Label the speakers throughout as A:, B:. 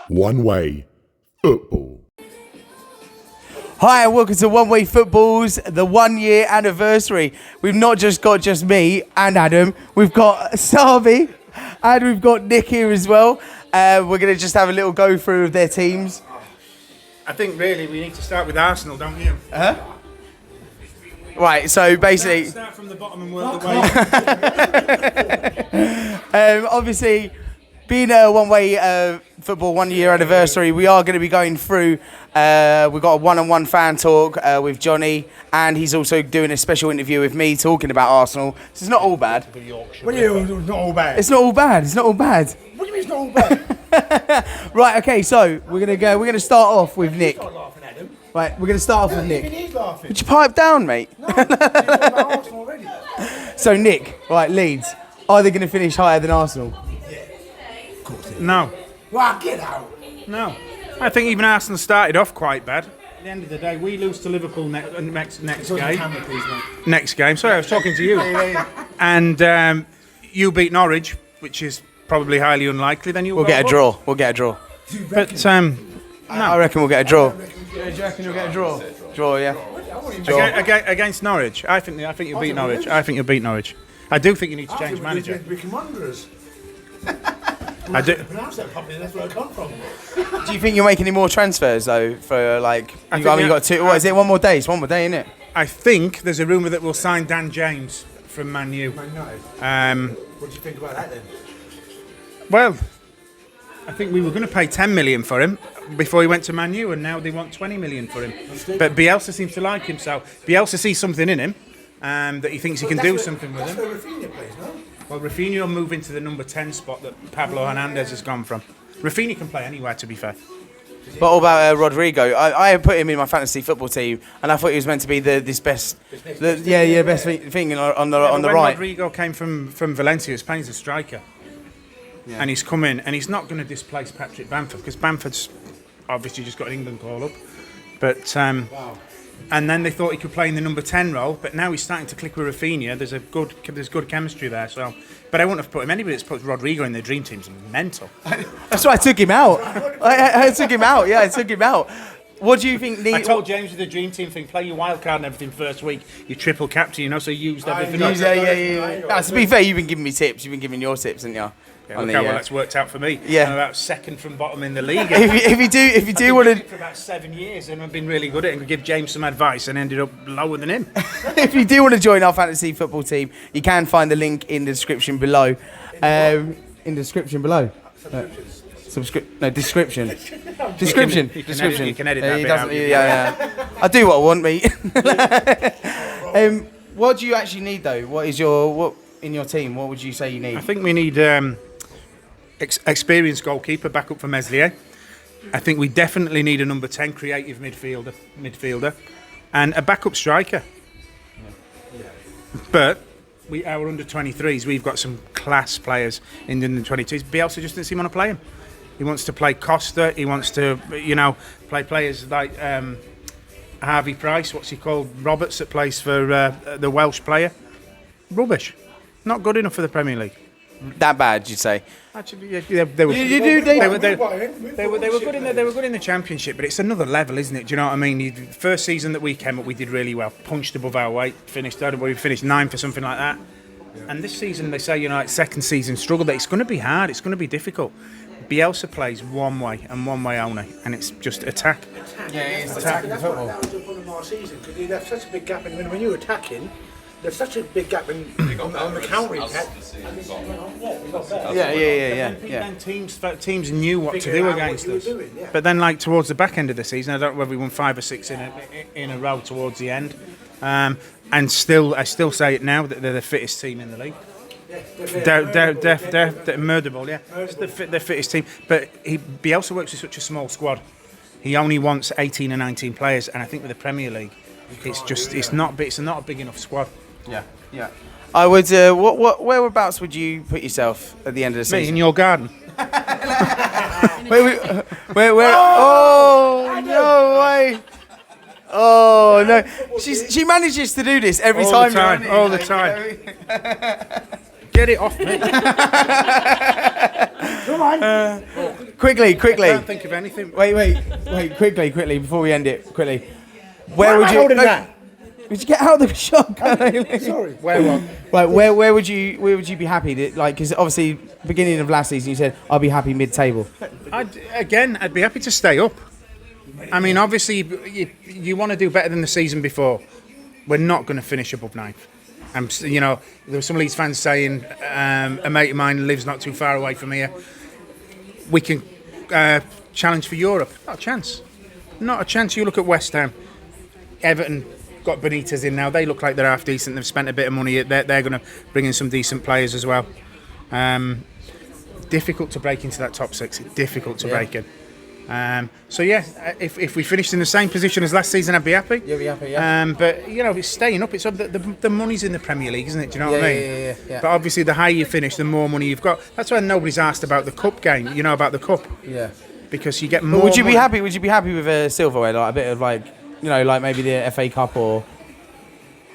A: One Way Football.
B: Hi and welcome to One Way Football's the 1 year anniversary. We've not just got me and Adam, we've got Savi and we've got Nick here as well. We're going to just have a little go through of their teams.
C: I think really we need to start with Arsenal, don't you?
B: Right, so basically...
C: Start from the bottom and work the way.
B: Obviously, being a One Way Football 1 year anniversary, we are going to be going through, we've got a one-on-one fan talk with Johnny, and he's also doing a special interview with me talking about Arsenal. So it's not all bad.
C: What do you mean it's not all bad?
B: It's not all bad, it's not all bad.
C: What do you mean it's not all bad?
B: Right, okay, so we're going to start off with Nick.
C: Start laughing at him.
B: Right, we're going to start off with Nick.
C: He's laughing.
B: Would you pipe down, mate?
C: No, you're talking about Arsenal already.
B: So Nick, right, Leeds, are they going to finish higher than Arsenal?
C: No.
D: Well, get out.
C: No. I think even Arsenal started off quite bad. At the end of the day, we lose to Liverpool next game. Next game. Sorry, I was talking to you. And you beat Norwich, which is probably highly unlikely. Then
B: We'll get a draw. We'll get a draw.
C: But
B: I reckon we'll get a draw. Yeah, do you reckon you'll get a draw? Draw, yeah.
C: against Norwich, I think you'll beat Norwich. I think you'll beat Norwich. I do think you need to change manager. I do.
D: Pronounce that properly, that's where I come from.
B: Do you think you'll make any more transfers though? For like, you got two. What is it? One more day. It's one more day, isn't it?
C: I think there's a rumour that we'll sign Dan James from Man U.
D: What do you think about that then?
C: Well, I think we were going to pay 10 million for him before he went to Man U, and now they want 20 million for him. But Bielsa seems to like him, so Bielsa sees something in him that he thinks he can do something with him.
D: That's where Rafinha plays, no?
C: Well, Rafinha will move into the number 10 spot that Pablo Hernandez has gone from. Rafinha can play anywhere, to be fair.
B: But what about Rodrigo? I put him in my fantasy football team, and I thought he was meant to be best best thing on the
C: When
B: right.
C: Rodrigo came from Valencia, he was playing as a striker. Yeah. And he's come in, and he's not going to displace Patrick Bamford, because Bamford's obviously just got an England call up. But and then they thought he could play in the number 10 role, but now he's starting to click with Rafinha. There's good chemistry there. So, but I wouldn't have put him. Anybody that's put Rodrigo in their dream team's mental.
B: That's why I took him out. I took him out. Yeah, I took him out. What do you think?
C: I told James with the dream team thing, play your wild card and everything first week. You triple captain, so you used everything.
B: Yeah. To be fair, you've been giving me tips. You've been giving your tips, haven't you?
C: Yeah, look how well that's worked out for me.
B: Yeah.
C: I'm about second from bottom in the league.
B: if you do want to,
C: for about 7 years, and I've been really good at it, and give James some advice, and ended up lower than him.
B: If you do want to join our fantasy football team, you can find the link in the description below. In the description below. Description. Description.
C: You can edit that bit out.
B: Yeah. I do what I want, mate. What do you actually need though? What in your team? What would you say you need?
C: I think we need experienced goalkeeper back up for Meslier. I think we definitely need a number 10 creative midfielder, and a backup striker. But our under 23s, we've got some class players in the under 22s. Bielsa just didn't seem to want to play him. He wants to play Costa. He wants to, play players like Harvey Price. What's he called? Roberts, that plays for the Welsh player. Rubbish. Not good enough for the Premier League.
B: That bad, you'd say?
C: Actually, yeah, they were. They were good in the Championship, but it's another level, isn't it? Do you know what I mean? The first season that we came up, we did really well. Punched above our weight. We finished 9th or something like that. Yeah. And this season, they say, second season struggle. That it's going to be hard. It's going to be difficult. Bielsa plays one way and one way only, and it's just attack.
B: Yeah, it's attacking football.
D: That was the problem of our season, because you have such a big gap when you're attacking. There's such a big gap on the counter attack.
B: Yeah.
C: Then teams knew what to do against us. But then, towards the back end of the season, I don't know whether we won 5 or 6 in a row towards the end. And I still say it now that they're the fittest team in the league. They're murderable, yeah. It's the fittest team. But Bielsa works with such a small squad. He only wants 18 or 19 players, and I think with the Premier League, it's not a big enough squad.
B: Yeah. I would. Whereabouts would you put yourself at the end of the season?
C: Me in your garden.
B: Where? Oh no way! Oh no! She manages to do this every time.
C: All the time. Get it off me.
D: Come on.
B: quickly.
C: I can't think of anything.
B: Wait, quickly, before we end it, quickly. Where would
D: am I
B: you...
D: holding
B: no,
D: that?
B: Would you get out of the shotgun?
D: Sorry.
C: Where what?
B: Right, where would you be happy that, like, because obviously beginning of last season you said I'll be happy mid-table.
C: I'd be happy to stay up. I mean, obviously you want to do better than the season before. We're not going to finish above ninth. You know, there were some Leeds fans saying a mate of mine lives not too far away from here. We can challenge for Europe. Not a chance. You look at West Ham, Everton. Got Benitez in now. They look like they're half decent. They've spent a bit of money. They're going to bring in some decent players as well. Difficult to break into that top six. Difficult to break in. So yeah, if we finished in the same position as last season, I'd be happy.
B: You'll be happy, yeah.
C: But you know, it's staying up. It's the money's in the Premier League, isn't it? Do you know what I mean?
B: Yeah.
C: But obviously, the higher you finish, the more money you've got. That's why nobody's asked about the cup game. You know about the cup?
B: Yeah.
C: Because you get more.
B: Would you be
C: money.
B: happy? Would you be happy with a silverware, like a bit of like, you know, like maybe the FA Cup or?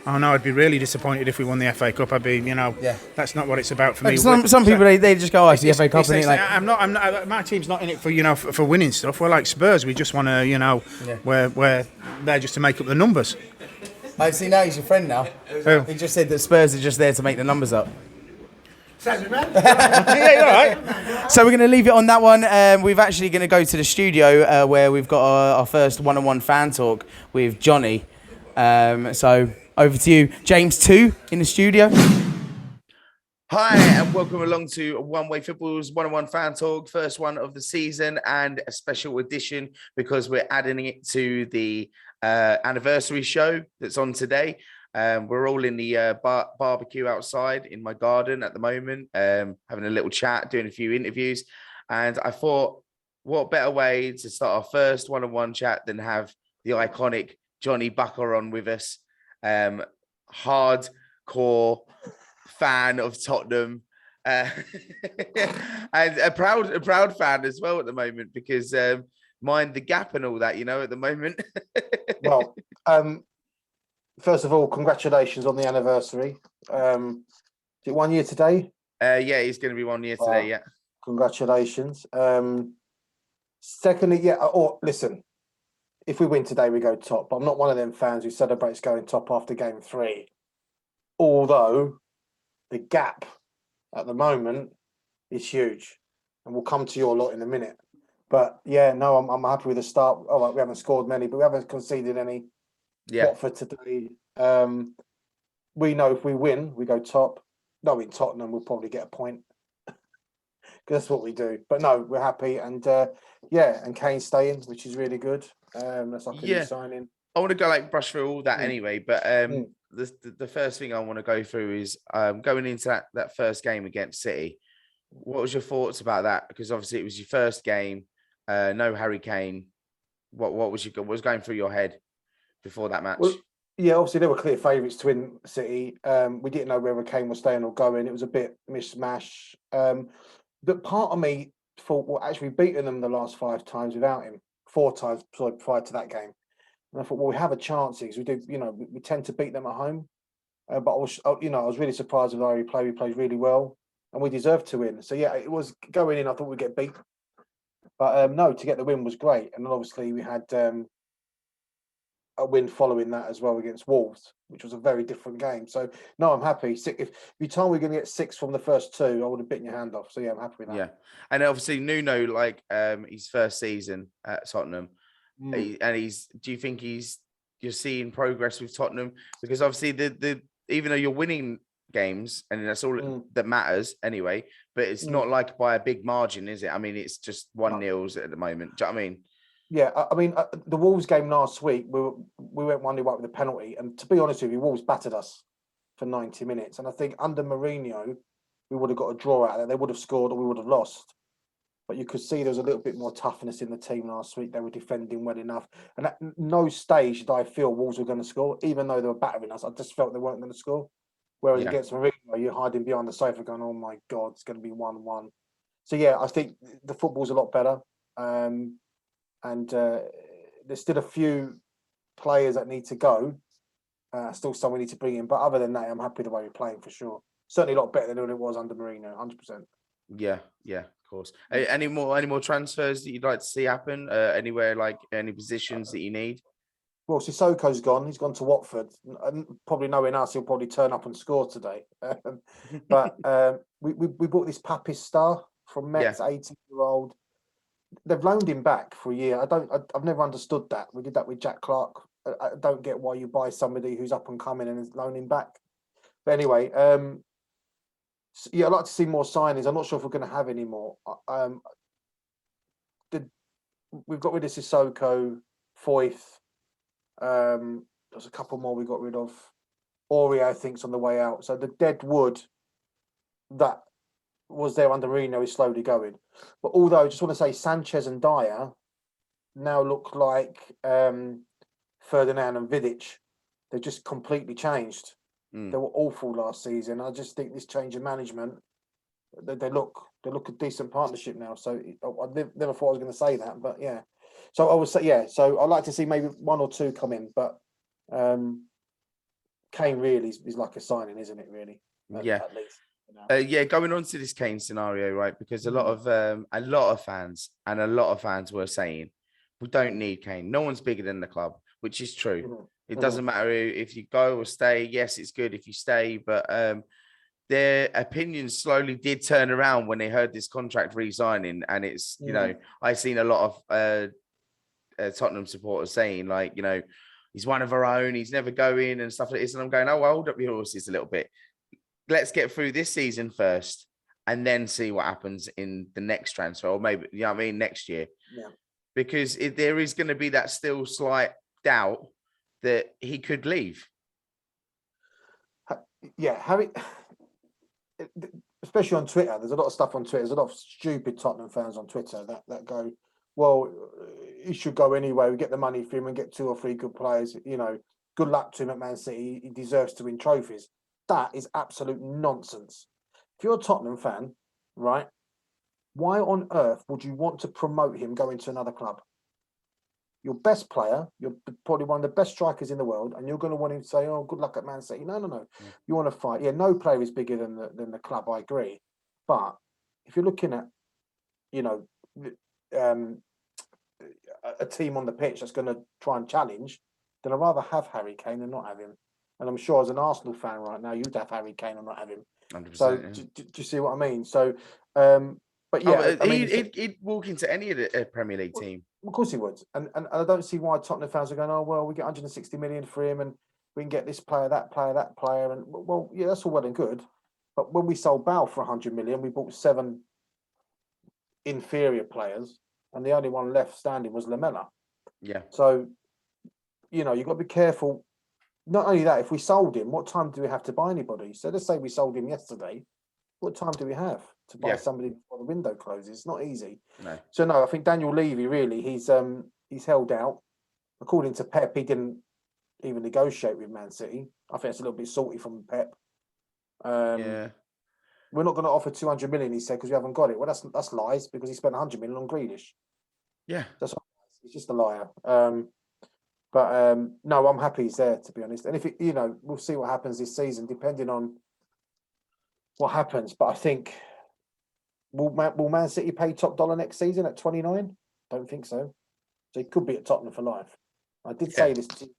C: Oh no, I'd be really disappointed if we won the FA Cup. I'd be, you know, that's not what it's about for me.
B: Some people they just go, oh, it's the FA Cup, and it like.
C: I'm not. My team's not in it for, you know, for winning stuff. We're like Spurs. We just want to, you know, we're there just to make up the numbers.
B: I see now he's your friend now. He just said that Spurs are just there to make the numbers up.
D: Sounds man.
C: Yeah, you're all right.
B: So we're going to leave it on that one. We're actually going to go to the studio where we've got our first one-on-one fan talk with Johnny. So over to you, James 2 in the studio.
E: Hi, and welcome along to One Way Football's one-on-one fan talk, first one of the season, and a special edition because we're adding it to the anniversary show that's on today. We're all in the barbecue outside in my garden at the moment, having a little chat, doing a few interviews. And I thought, what better way to start our first one-on-one chat than have the iconic Johnny Bucker on with us, hardcore fan of Tottenham, and a proud fan as well at the moment because mind the gap and all that, you know, at the moment.
D: Well, first of all, congratulations on the anniversary. Is it 1 year today?
E: Yeah, it's going to be 1 year today. Yeah,
D: congratulations. Secondly, listen, if we win today, we go top. But I'm not one of them fans who celebrates going top after game 3. Although the gap at the moment is huge, and we'll come to your lot in a minute. But yeah, no, I'm happy with the start. Oh, well, we haven't scored many, but we haven't conceded any.
E: yeah.
D: Watford today. We know if we win, we go top. No, in Tottenham, we'll probably get a point. Because that's what we do. But no, we're happy. And and Kane's staying, which is really good. That's like a new signing.
E: I want to go brush through all that anyway. But the first thing I want to go through is going into that first game against City. What was your thoughts about that? Because obviously it was your first game. No Harry Kane. What was going through your head before that match?
D: Well, yeah, obviously they were clear favourites to win City. We didn't know whether Kane was staying or going. It was a bit mishmash. But part of me thought, well, actually we've beaten them the last 5 times without him. 4 times prior to that game. And I thought, well, we have a chance because we do, you know, we tend to beat them at home. But I was really surprised with how he played. He plays really well, and we deserved to win. So yeah, it was going in. I thought we'd get beat, but no, to get the win was great. And then obviously we had a win following that as well against Wolves, which was a very different game. So no, I'm happy. If you told me we're going to get 6 from the first 2, I would have bitten your hand off. So yeah, I'm happy with that.
E: Yeah, and obviously Nuno, his first season at Tottenham, and do you think you're seeing progress with Tottenham? Because obviously the even though you're winning games and that's all that matters anyway, but it's not like by a big margin, is it? I mean, it's just 1-0 at the moment. Do you know what I mean?
D: Yeah, I mean, the Wolves game last week, we went 1-0 up with a penalty. And to be honest with you, Wolves battered us for 90 minutes. And I think under Mourinho, we would have got a draw out of it. They would have scored or we would have lost. But you could see there was a little bit more toughness in the team last week. They were defending well enough. And at no stage did I feel Wolves were going to score, even though they were battering us. I just felt they weren't going to score. Whereas against Mourinho, you're hiding behind the sofa going, oh my God, it's going to be 1-1. So yeah, I think the football's a lot better. And there's still a few players that need to go. Still some we need to bring in. But other than that, I'm happy the way we're playing for sure. Certainly a lot better than it was under Mourinho, 100%.
E: Yeah, of course. Any more transfers that you'd like to see happen? Anywhere, like any positions that you need?
D: Well, Sissoko's gone. He's gone to Watford. And probably knowing us, he'll probably turn up and score today. But we bought this Papis star from Metz, 18-year-old. They've loaned him back for a year. I've never understood that. We did that with Jack Clark. I don't get why you buy somebody who's up and coming and loan him back. But anyway, I'd like to see more signings. I'm not sure if we're going to have any more. We've got rid of Sissoko, Foyth. There's a couple more we got rid of. Ori, I think, is on the way out. So the dead wood that was there under Reno is slowly going. But although I just want to say Sanchez and Dyer now look like Ferdinand and Vidic. They've just completely changed. They were awful last season. I just think this change of management, they look a decent partnership now. So I never thought I was going to say that, but yeah. So I would say, yeah. So I'd like to see maybe one or two come in, but Kane really is like a signing, isn't it? Really, at least.
E: Going on to this Kane scenario, right? Because a lot of fans were saying we don't need Kane. No one's bigger than the club, which is true. It doesn't matter if you go or stay. Yes, it's good if you stay, but their opinions slowly did turn around when they heard this contract re-signing, and it's I've seen a lot of Tottenham supporters saying like he's one of our own, he's never going and stuff like this, and I'm going, well, hold up your horses a little bit. Let's get through this season first, and then see what happens in the next transfer, or maybe next year.
D: Yeah,
E: because there is going to be that still slight doubt that he could leave.
D: Yeah, especially on Twitter. There's a lot of stuff on Twitter. There's a lot of stupid Tottenham fans on Twitter that go, well, he should go anyway. We get the money for him and get 2 or 3 good players. Good luck to him at Man City. He deserves to win trophies. That is absolute nonsense. If you're a Tottenham fan, right, why on earth would you want to promote him going to another club? Your best player, you're probably one of the best strikers in the world, and you're going to want him to say, oh, good luck at Man City. No. Yeah. You want to fight. Yeah, no player is bigger than the club, I agree. But if you're looking at, a team on the pitch that's going to try and challenge, then I'd rather have Harry Kane than not have him. And I'm sure as an Arsenal fan right now, you'd have Harry Kane or not have him.
E: 100%,
D: so do you see what I mean? So, but yeah,
E: he'd walk into any of the Premier League team.
D: Of course he would, and I don't see why Tottenham fans are going, oh well, we get 160 million for him, and we can get this player, that player, and well, yeah, that's all well and good. But when we sold Bale for 100 million, we bought 7 inferior players, and the only one left standing was Lamela.
E: Yeah.
D: So, you've got to be careful. Not only that, if we sold him, what time do we have to buy anybody? So let's say we sold him yesterday. What time do we have to buy somebody before the window closes? It's not easy.
E: No.
D: So no, I think Daniel Levy really he's held out. According to Pep, he didn't even negotiate with Man City. I think it's a little bit salty from Pep. We're not going to offer 200 million, he said, because we haven't got it. Well, that's lies, because he spent 100 million on Grealish.
E: Yeah,
D: that's he's just a liar. But no, I'm happy he's there, to be honest. And if we'll see what happens this season, depending on what happens. But I think will Man City pay top dollar next season at 29? Don't think so. So he could be at Tottenham for life. I did say this to you,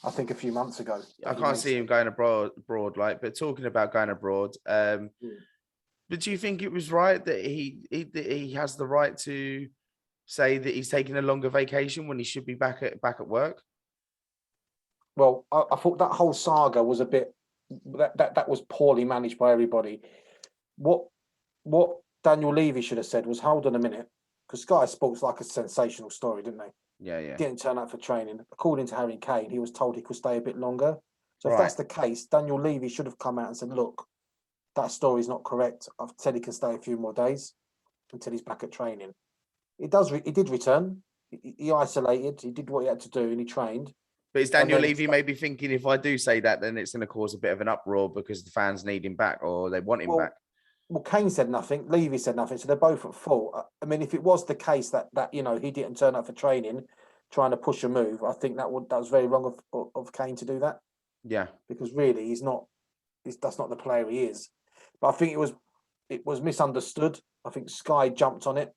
D: I think, a few months ago.
E: I can't see him going abroad, but talking about going abroad, but do you think it was right that he has the right to say that he's taking a longer vacation when he should be back at work?
D: Well, I thought that whole saga was a bit that was poorly managed by everybody. What Daniel Levy should have said was, hold on a minute, because Sky Sports like a sensational story, didn't they?
E: Yeah.
D: Didn't turn up for training. According to Harry Kane, he was told he could stay a bit longer. So if that's the case, Daniel Levy should have come out and said, look, that story's not correct. I've said he can stay a few more days until he's back at training. He did return. He isolated. He did what he had to do, and he trained.
E: But is Daniel Levy maybe thinking, if I do say that, then it's going to cause a bit of an uproar because the fans need him back or they want him back?
D: Well, Kane said nothing. Levy said nothing. So they're both at fault. I mean, if it was the case that he didn't turn up for training, trying to push a move, I think that was very wrong of Kane to do that.
E: Yeah,
D: because really that's not the player he is. But I think it was it was misunderstood. I think Sky jumped on it.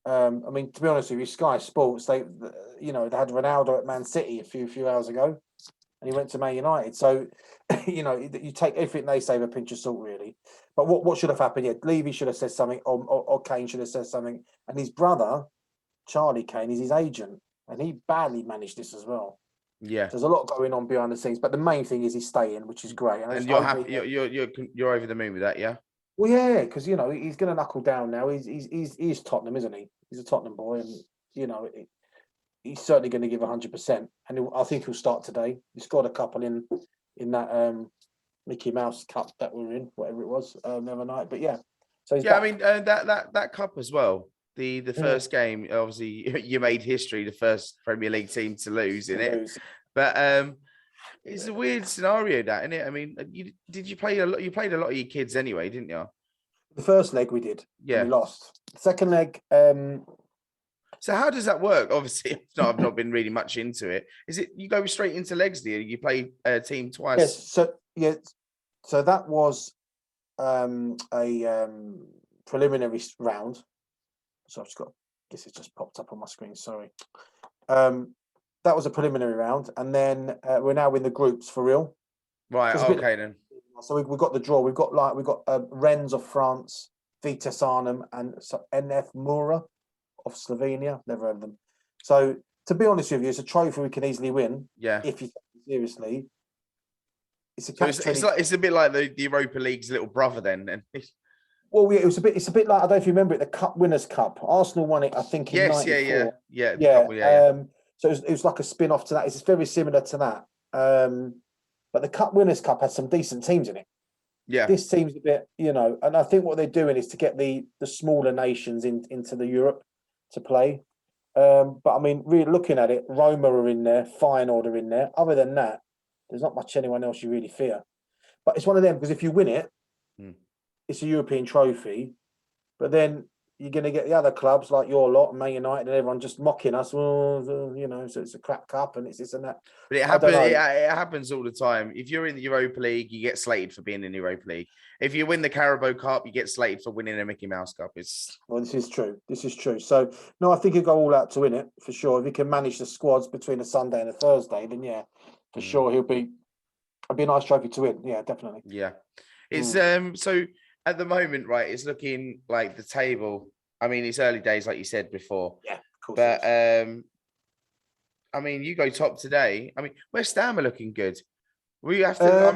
D: I mean, to be honest with you, Sky Sports, they had Ronaldo at Man City a few hours ago, and he went to Man United. So, you take everything they say with a pinch of salt, really. But what should have happened? Yeah, Levy should have said something, or Kane should have said something. And his brother, Charlie Kane, is his agent, and he badly managed this as well.
E: Yeah.
D: There's a lot going on behind the scenes, but the main thing is he's staying, which is great.
E: And you're happy. You're over the moon with that, yeah.
D: Well, yeah, because he's going to knuckle down now. He's Tottenham, isn't he? He's a Tottenham boy, and he's certainly going to give 100%. And I think he'll start today. He scored a couple in that Mickey Mouse Cup that we were in, whatever it was, the other night. But yeah, so he's back.
E: I mean that cup as well. The first game, obviously, you made history, the first Premier League team to lose in it. But it's a weird scenario, that, isn't it? I mean, you play a lot? You played a lot of your kids anyway, didn't you?
D: The first leg we did.
E: Yeah.
D: We lost. The second leg.
E: So how does that work? Obviously, I've not been really much into it. Is it you go straight into legs? Do you play a team twice?
D: Yes. So that was a preliminary round. So I've just got. I guess it just popped up on my screen. Sorry. That was a preliminary round, and then we're now in the groups for real.
E: Right. Okay then.
D: So we've got the draw. We've got Rennes of France, Vitesse Arnhem, and NF Mura of Slovenia. Never heard of them. So to be honest with you, it's a trophy we can easily win.
E: Yeah.
D: If you take it seriously.
E: It's a bit like the Europa League's little brother then.
D: Well, yeah, it's a bit like, I don't know if you remember it, the Cup Winners' Cup. Arsenal won it, I think, in 94.
E: Yeah.
D: So it was like a spin-off to that. It's very similar to that. But the Cup Winners' Cup has some decent teams in it.
E: Yeah.
D: This team's a bit, and I think what they're doing is to get the smaller nations into the Europe to play. But I mean, really looking at it, Roma are in there, Feyenoord are in there. Other than that, there's not much anyone else you really fear. But it's one of them, because if you win it, it's a European trophy. But then you're going to get the other clubs like your lot, Man United, and everyone just mocking us. So it's a crap cup and it's this and that.
E: But it happens all the time. If you're in the Europa League, you get slated for being in the Europa League. If you win the Carabao Cup, you get slated for winning a Mickey Mouse Cup.
D: Well, this is true. So, no, I think he'll go all out to win it, for sure. If he can manage the squads between a Sunday and a Thursday, then yeah, for sure it'll be a nice trophy to win. Yeah, definitely.
E: Yeah. It's so at the moment, right, it's looking like the table. I mean, it's early days, like you said before.
D: Yeah, of course.
E: But I mean, you go top today. I mean, West Ham are looking good. We have to. I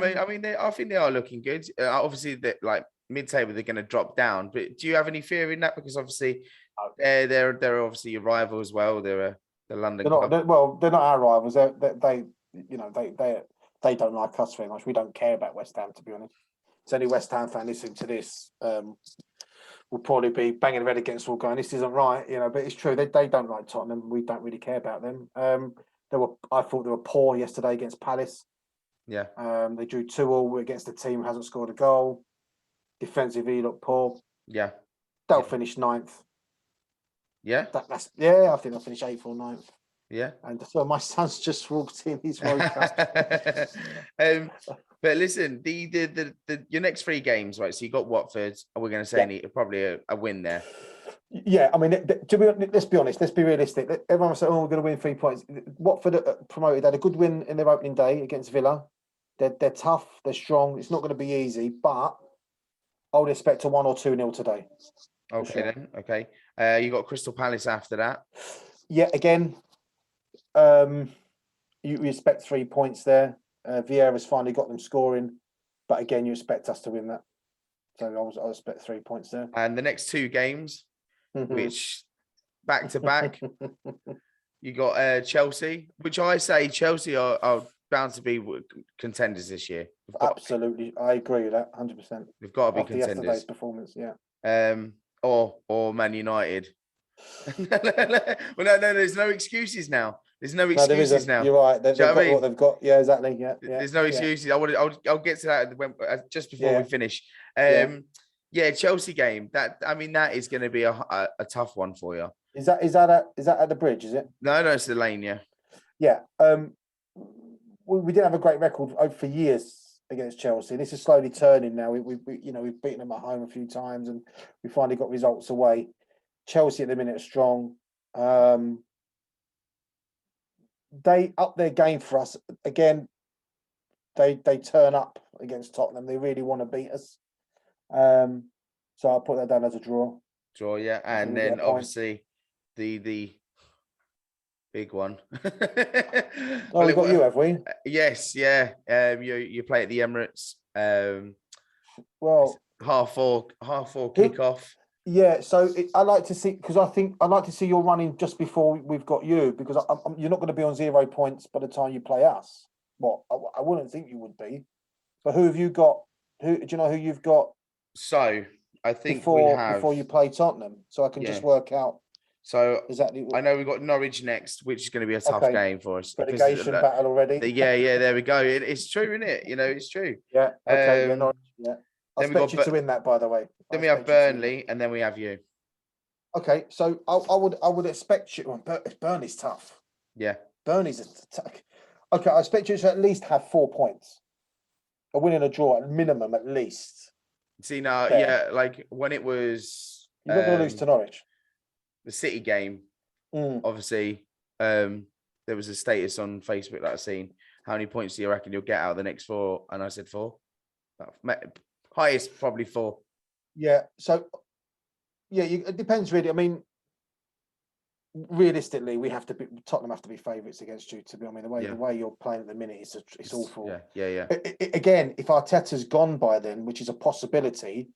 E: think they are looking good. Obviously, that like mid-table, they're going to drop down. But do you have any fear in that? Because obviously, they're obviously your rival as well. They're the London.
D: They're not our rivals. They don't like us very much. We don't care about West Ham, to be honest. It's only West Ham fan listening to this will probably be banging their head against the wall going, this isn't right, but it's true. They don't like Tottenham. We don't really care about them. I thought they were poor yesterday against Palace.
E: Yeah.
D: They drew 2-2 against a team who hasn't scored a goal. Defensively look poor.
E: Yeah.
D: They'll finish 9th.
E: Yeah.
D: I think they'll finish 8th or 9th.
E: Yeah.
D: And so my son's just walked in. He's woke up.
E: But listen, the your next 3 games, right? So you got Watford. We're going to say probably a win there.
D: Yeah, I mean, let's be honest. Let's be realistic. Everyone will say, "Oh, we're going to win 3 points." Watford promoted, had a good win in their opening day against Villa. They're tough. They're strong. It's not going to be easy, but I would expect a 1 or 2-0 today.
E: Okay, then. Okay. You got Crystal Palace after that.
D: Yeah, again, you expect 3 points there. Vieira's finally got them scoring, but again, you expect us to win that. So I expect 3 points there.
E: And the next 2 games, which back to back, you got Chelsea, which I say Chelsea are bound to be contenders this year.
D: Absolutely, I agree with that 100%.
E: They've got to be
D: After
E: contenders.
D: Yesterday's performance, yeah.
E: Or Man United. Well, no, there's no excuses now. There's no excuses now.
D: You're right. They've got what they've got. Yeah, exactly. Yeah.
E: There's no excuses. I'll get to that just before we finish. Chelsea game. That is going to be a tough one for you.
D: Is that at the Bridge? Is it?
E: No, it's the Lane. Yeah.
D: Yeah. We didn't have a great record for years against Chelsea. This is slowly turning now. We've beaten them at home a few times, and we finally got results away. Chelsea at the minute are strong. They up their game for us again. They turn up against Tottenham. They really want to beat us. So I'll put that down as a draw.
E: Draw, yeah, and then obviously the big one.
D: Oh, we got you, have we?
E: Yes, yeah. You play at the Emirates.
D: Well,
E: half four kickoff.
D: Yeah, so I like to see, because I think I'd like to see your running just before we've got you, because you're not going to be on 0 points by the time you play us. Well, I wouldn't think you would be. But who have you got? Who do you know who you've got?
E: So I think
D: before you play Tottenham, so I can just work out.
E: So
D: exactly.
E: I know we've got Norwich next, which is going to be a tough game for us.
D: Relegation battle already.
E: Yeah, there we go. It's true, isn't it? It's true.
D: Yeah. Okay. Norwich, yeah. I expect you to win that, by the way.
E: Then we have Burnley, and then we have you.
D: Okay, so I would expect you. Burnley's tough.
E: Yeah.
D: Burnley's tough. Okay, I expect you to at least have 4 points. A win and a draw at minimum, at least.
E: See now, yeah, like when it was
D: you're not going to lose to Norwich.
E: The City game, obviously, there was a status on Facebook that I seen. How many points do you reckon you'll get out of the next 4? And I said 4. Highest probably 4.
D: Yeah. So, it depends really. I mean, realistically, Tottenham have to be favourites against you. To be, the way you're playing at the minute, it's awful.
E: Yeah.
D: Again, if Arteta's gone by then, which is a possibility,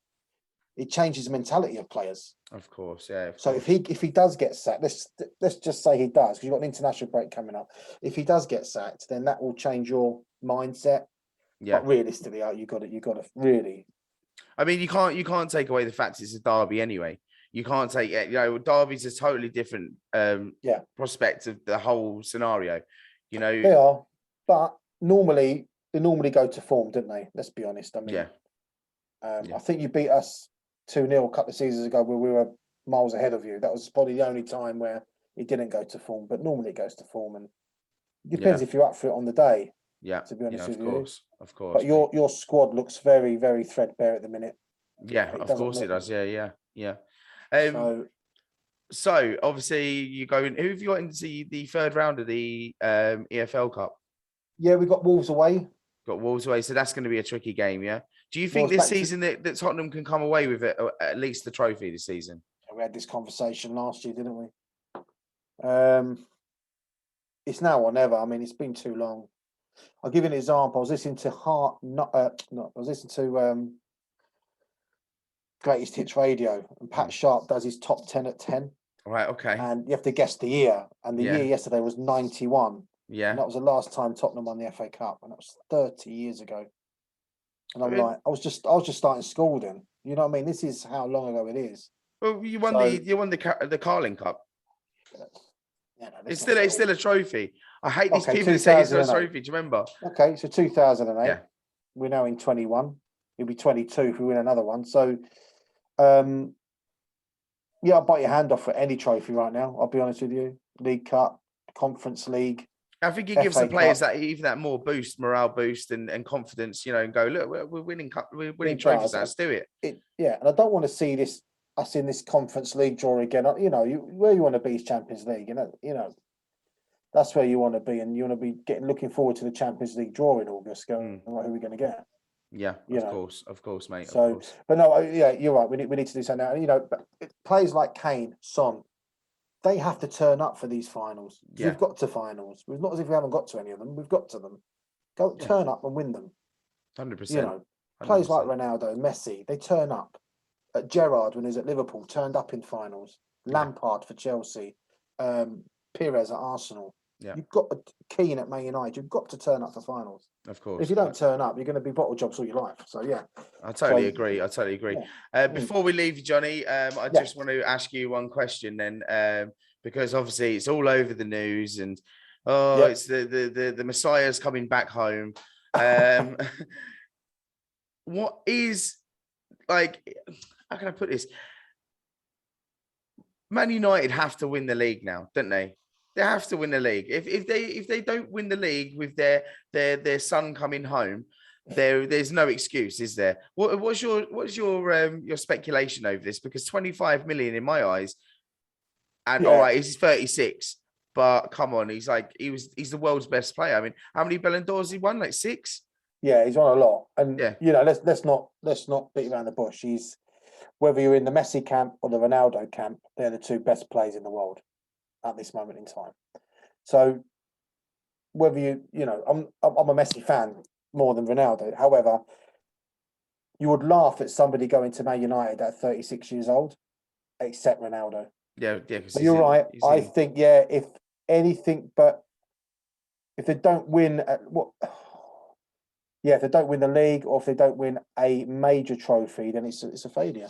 D: it changes the mentality of players.
E: Of course, yeah.
D: So if he does get sacked, let's just say he does, because you've got an international break coming up. If he does get sacked, then that will change your mindset. Yeah. But realistically, you got to really.
E: I mean, you can't take away the fact it's a derby anyway. You can't take it. Derby's a totally different prospect of the whole scenario.
D: They are, but they normally go to form, don't they? Let's be honest. I mean, I think you beat us 2-0 a couple of seasons ago where we were miles ahead of you. That was probably the only time where it didn't go to form, but normally it goes to form, and it depends if you're up for it on the day.
E: Yeah,
D: to be honest with you,
E: of course.
D: But your squad looks very, very threadbare at the minute.
E: Yeah, of course it does. Yeah. So obviously you go in. Who have you got into the third round of the EFL Cup?
D: Yeah, we got Wolves away.
E: Got Wolves away, so that's going to be a tricky game. Yeah. Do you think this season that Tottenham can come away with it, at least the trophy this season?
D: We had this conversation last year, didn't we? It's now or never. I mean, it's been too long. I'll give you an example. I was listening to Greatest Hits Radio, and Pat Sharp does his top 10 at 10.
E: Right, okay.
D: And you have to guess the year. And the year yesterday was 91.
E: Yeah.
D: And that was the last time Tottenham won the FA Cup, and that was 30 years ago. And I'm like, I was just starting school then. You know what I mean? This is how long ago it is.
E: Well, you won the Carling Cup.
D: Yeah, no,
E: it's still a trophy. I hate these people that say it's not a trophy. Do you remember?
D: Okay, so 2008. Yeah. We're now in 21. It'll be 22 if we win another one. So, I'll bite your hand off for any trophy right now. I'll be honest with you. League Cup, Conference League.
E: I think it gives the players that more morale boost and confidence, and go, look, we're winning trophies. Let's do it.
D: And I don't want to see us in this Conference League draw again. Where you want to be is Champions League. That's where you want to be, and you want to be looking forward to the Champions League draw in August. Going, who are we going to get?
E: Yeah, of course, mate.
D: So,
E: of course.
D: But no, you're right. We need to do something now. And but players like Kane, Son, they have to turn up for these finals. Yeah. We've got to finals. It's not as if we haven't got to any of them. We've got to them. Turn up and win them.
E: 100%.
D: Players like Ronaldo, Messi, they turn up. Gerrard, when he was at Liverpool, turned up in finals. Lampard for Chelsea. Pires at Arsenal. Yeah. You've got Keane at Man United. You've got to turn up for finals.
E: Of course.
D: If you don't turn up, you're going to be bottle jobs all your life. So yeah.
E: I totally agree. Yeah. Before we leave you, Johnny, I just want to ask you one question then, because obviously it's all over the news, and it's the Messiah's coming back home. What is, like, how can I put this? Man United have to win the league now, don't they? They have to win the league. If they don't win the league with their son coming home, there's no excuse, is there? What's your speculation over this? Because 25 million in my eyes, and all right, he's 36, but come on, he's the world's best player. I mean, how many Ballon d'Ors he won? Like 6?
D: Yeah, he's won a lot, and
E: Yeah.
D: let's not beat around the bush. He's, whether you're in the Messi camp or the Ronaldo camp, they're the 2 best players in the world at this moment in time. So whether I'm a Messi fan more than Ronaldo. However, you would laugh at somebody going to Man United at 36 years old, except Ronaldo.
E: Yeah.
D: But you're right. I think, if anything, but if they don't win if they don't win the league, or if they don't win a major trophy, then it's a failure.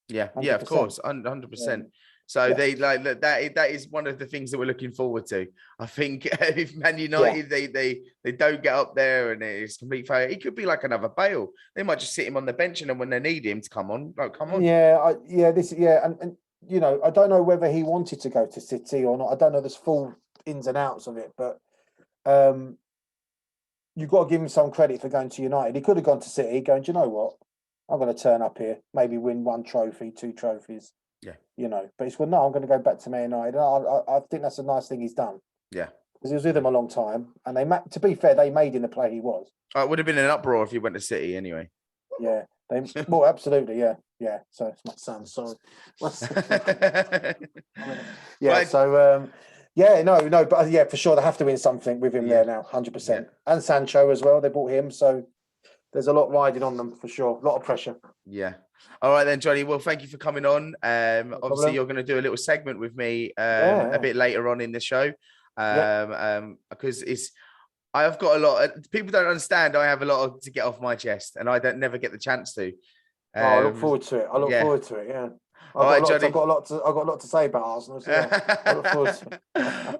E: Yeah,
D: 100%.
E: yeah, of course, 100%. So they like that is one of the things that we're looking forward to. I think if Man United they don't get up there and it's complete failure, he could be like another Bale. They might just sit him on the bench, and then when they need him to come on, come on.
D: And I don't know whether he wanted to go to City or not. I don't know the full ins and outs of it, but you've got to give him some credit for going to United. He could have gone to City, going, do you know what? I'm going to turn up here, maybe win 1 trophy, 2 trophies.
E: Yeah.
D: But he's gone, no, I'm going to go back to Man United. I think that's a nice thing he's done.
E: Yeah.
D: Because he was with them a long time. And to be fair, they made him the player he was.
E: It would have been an uproar if he went to City anyway.
D: Yeah. Well, absolutely, yeah. Yeah. So it's my son, sorry. Yeah, right. So... but for sure they have to win something with him there now, 100%. Yeah. And Sancho as well. They bought him, so there's a lot riding on them for sure. A lot of pressure.
E: Yeah. All right then, Johnny. Well, thank you for coming on. Obviously, you're going to do a little segment with me a bit later on in the show, because I've got a lot. People don't understand. I have a lot to get off my chest, and I never get the chance to.
D: I look forward to it. Yeah. I've got a lot to say about Arsenal. So I look forward to it.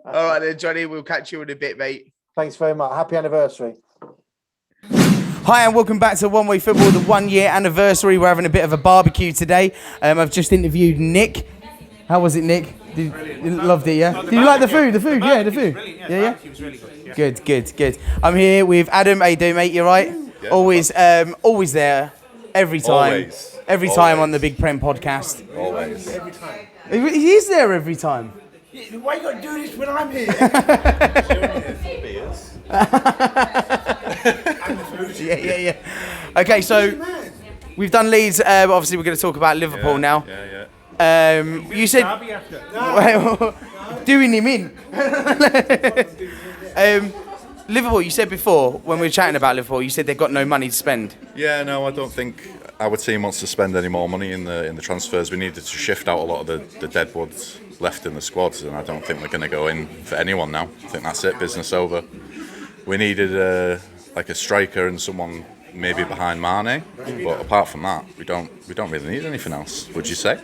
E: All right then, Johnny. We'll catch you in a bit, mate.
D: Thanks very much. Happy anniversary.
B: Hi and welcome back to One Way Football, the 1-year anniversary. We're having a bit of a barbecue today. I've just interviewed Nick. How was it, Nick? Loved it, yeah? Did you like the food? The food. Yeah.
C: Was really good.
B: Yeah. Good. I'm here with Adam. How you doing, mate? You right?
F: Yeah.
B: Always there. Every time.
F: Always.
B: Every time on the Big Prem podcast.
F: Always.
G: Every time.
B: He is there every time.
G: Why you got to do this when I'm here?
B: Yeah. Okay, so we've done Leeds. Obviously, we're going to talk about Liverpool now.
F: Yeah.
B: You said doing him in. Liverpool. You said before when we were chatting about Liverpool, you said they've got no money to spend.
F: Yeah, no, I don't think our team wants to spend any more money in the transfers. We needed to shift out a lot of the deadwoods left in the squads, and I don't think we're going to go in for anyone now. I think that's it, business over. We needed a striker and someone maybe behind Mane, but apart from that, we don't really need anything else. Would you say?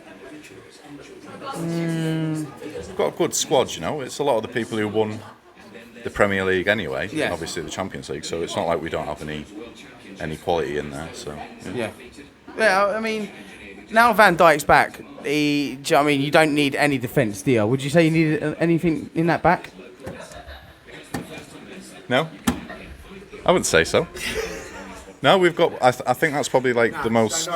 F: We've got a good squad, It's a lot of the people who won the Premier League anyway, and obviously the Champions League. So it's not like we don't have any quality in there. So
B: yeah. I mean, now Van Dijk's back. You don't need any defence, do you? Would you say you need anything in that back?
F: No, I wouldn't say so. No, we've got. I think that's probably the most.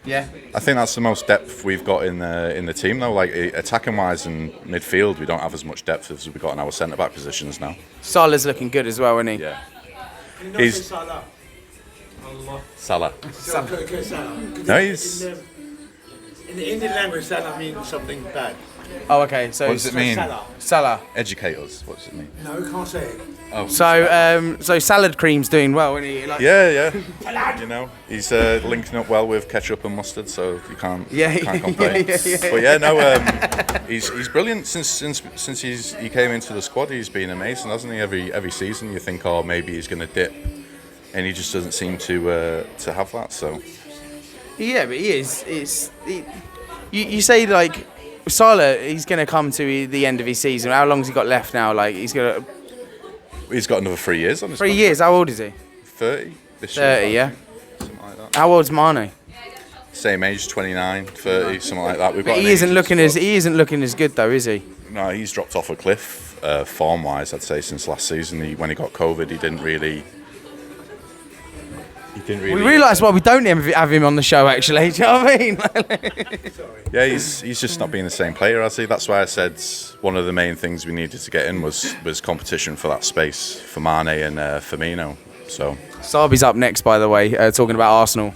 B: Yeah.
F: I think that's the most depth we've got in the team, though. Attacking wise and midfield, we don't have as much depth as we've got in our centre back positions now.
B: Salah's looking good as well, isn't he?
F: Yeah.
G: He's
F: Salah.
G: No,
F: he's.
G: In the Indian language, Salah means something bad.
B: Oh, okay. So
F: what does it mean?
B: Salah.
F: Educate us. What does it mean?
G: No, we can't say it.
F: Oh.
B: So salad cream's doing well, isn't he?
F: Yeah. He's linking up well with ketchup and mustard, so you can't complain. But he's brilliant since he came into the squad. He's been amazing, hasn't he? Every season you think, maybe he's going to dip, and he just doesn't seem to have that. So.
B: Yeah, but he is. You say Salah, he's going to come to the end of his season. How long's he got left now? He's got
F: another 3 years on his
B: 3 years. How old is he?
F: 30 this
B: 30,
F: year.
B: yeah.
F: Something like that.
B: How old's Mane?
F: Same age, 29, 30, something like that.
B: He isn't looking as good though, is he?
F: No, he's dropped off a cliff form-wise, I'd say, since last season. When he got COVID, he didn't really didn't
B: We
F: really.
B: realise why we don't have him on the show, actually. Do you know what I mean?
F: Yeah, he's just not being the same player, has he? That's why I said one of the main things we needed to get in was competition for that space for Mane and Firmino. So
B: Sarbi's up next, by the way, talking about Arsenal.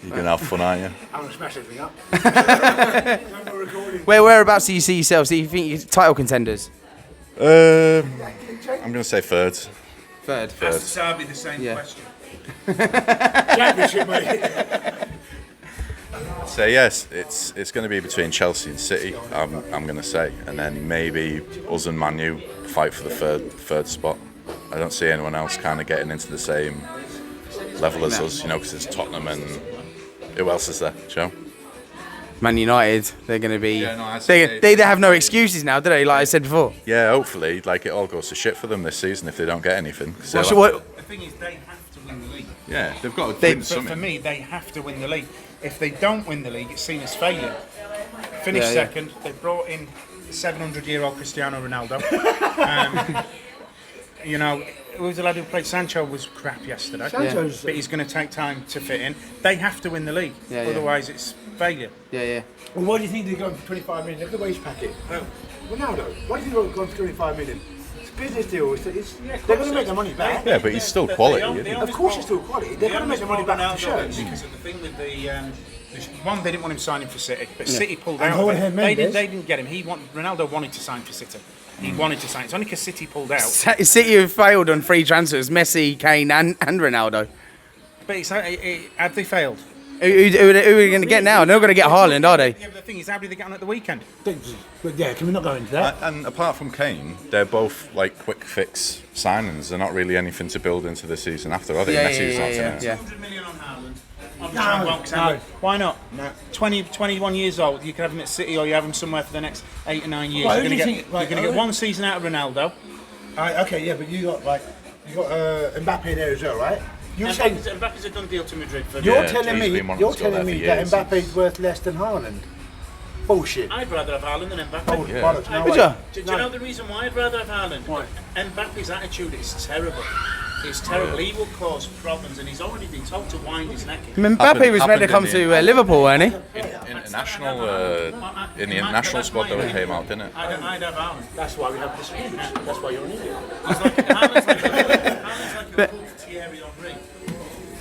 F: you're gonna have fun, aren't you?
G: I'm going to smash everything up.
B: Whereabouts do you see yourselves? Do you think you're title contenders?
F: I'm gonna say third.
B: Third.
C: Ask Sabi the same
B: Yeah.
C: question.
G: Championship, mate.
F: So yes, it's going to be between Chelsea and City. I'm going to say, and then maybe us and Man U fight for the third spot. I don't see anyone else kind of getting into the same level as us, because it's Tottenham and who else is there? Joe?
B: Man United, they're going to be...
F: Yeah, no, I'd say-
B: they have no excuses now, do they? Like I said before.
F: Yeah, hopefully, it all goes to shit for them this season if they don't get anything. 'Cause they'll
C: The thing is, they have to win the league.
F: yeah, they've got to
B: They-
F: win
C: But
F: something.
C: for me, they have to win the league. If they don't win the league, it's seen as failure. Finished
B: Yeah, yeah.
C: second. They brought in 700-year-old Cristiano Ronaldo. Who was the lad who played? Sancho was crap yesterday.
G: Sancho's-
C: But he's going to take time to fit in. They have to win the league.
B: Yeah, yeah.
C: Otherwise, it's failure.
B: Yeah.
G: Well, why do you think they're going for 25 million? Look at the wage packet. Ronaldo, why do you think they're going for 25 million? It's a business deal. They're going to make their money back.
F: Yeah, but he's still quality, isn't he?
G: Of course, it's still quality. They're going to make their money back off the shirts.
C: Because of the thing with one, they didn't want him signing for City, but City pulled
G: And
C: out. Of
G: Jorge
C: it.
G: Mendes.
C: They didn't get him. Ronaldo wanted to sign for City. He wanted to sign. It's only because City pulled out.
B: City have failed on free transfers. Messi, Kane and Ronaldo.
C: But have they failed?
B: Who are they going to get now? They're not going to get Haaland, are they?
C: Yeah, but the thing is, how did they get on at the weekend?
G: But yeah, can we not go into that?
F: And apart from Kane, they're both quick fix signings. They're not really anything to build into the season after, are they? Messi's not in it.
B: yeah.
C: 100 million on Haaland. Obviously, won't count.
G: no.
C: Why not?
G: No.
C: 21 years old. You can have him at City, or you have him somewhere for the next 8 or 9 years.
G: Right,
C: You're
G: who
C: going
G: do
C: to
G: you
C: get,
G: think- right,
C: you're gonna get one season out of Ronaldo.
G: Okay, yeah, but you got Mbappe there as well, right? You're saying
C: Mbappe's a done deal to Madrid for.
G: you're
F: Yeah,
G: telling
F: he's
G: me
F: been wanting to go there for
G: that
F: years.
G: Mbappe's worth less than Haaland? Bullshit.
C: I'd rather have Haaland than Mbappe.
G: Oh, bollocks, no
B: Would
G: way.
B: ya?
C: Do you know the reason why I'd rather have Haaland?
G: Why?
C: Mbappe's attitude is terrible. It's terrible. He will cause problems, and he's already been told to wind his neck in.
B: Mbappe was meant to come to Liverpool, weren't he?
F: International, in the international squad that came out, didn't it?
C: I'd have Haaland.
G: That's why we have disputes. That's why you're an idiot.
C: Haaland's like a full Thierry Henry.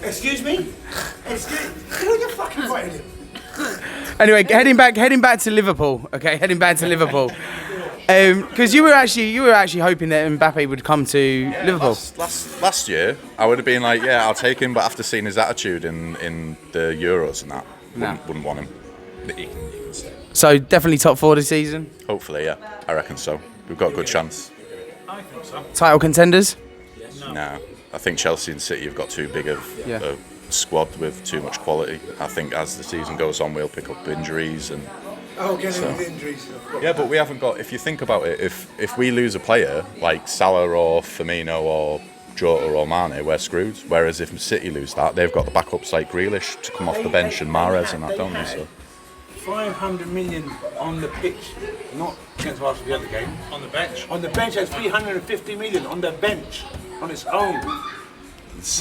G: Excuse me? Who are you fucking fighting him?
B: Anyway, heading back to Liverpool. Okay, heading back to Liverpool. Because you were actually hoping that Mbappe would come to Liverpool.
F: Last year, I would have been like, yeah, I'll take him, but after seeing his attitude in the Euros and that, wouldn't want him. He can stay.
B: So definitely top 4 this season.
F: Hopefully, yeah, I reckon so. We've got a good chance.
C: I think so.
B: Title contenders.
F: No, I think Chelsea and City have got too big of
B: Yeah.
F: a squad with too much quality. I think as the season goes on, we'll pick up injuries and.
G: Oh, getting
F: So-
G: with injuries.
F: Yeah, but we haven't got. If you think about it, if we lose a player like Salah or Firmino or Jota or Mane, we're screwed. Whereas if City lose that, they've got the backups like Grealish to come off the bench and Mahrez and that, don't they? So
G: 500 million on the pitch, not against Arsenal the other game.
C: On the bench.
G: On the bench, has 350 million on the bench, on its own.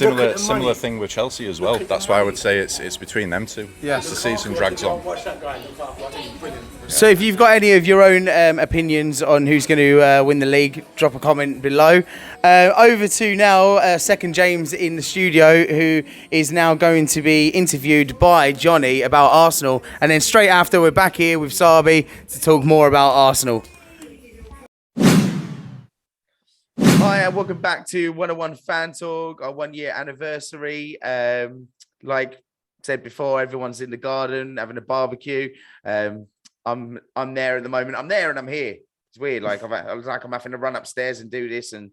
G: Look at the
F: similar
G: money.
F: thing with Chelsea as well.
G: Look at
F: That's
G: the
F: why I
G: money.
F: would say it's between them two.
B: Yeah.
F: As the season drags on.
G: Watch that guy. Look after, I think he's brilliant.
B: So if you've got any of your own opinions on who's going to win the league, drop a comment below. Over to now second James in the studio, who is now going to be interviewed by Johnny about Arsenal, and then straight after we're back here with Sabi to talk more about Arsenal.
E: Hi, and welcome back to 101 Fan Talk, our 1 year anniversary. Like said before, everyone's in the garden having a barbecue. I'm there at the moment. I'm there and I'm here. It's weird. I'm having to run upstairs and do this, and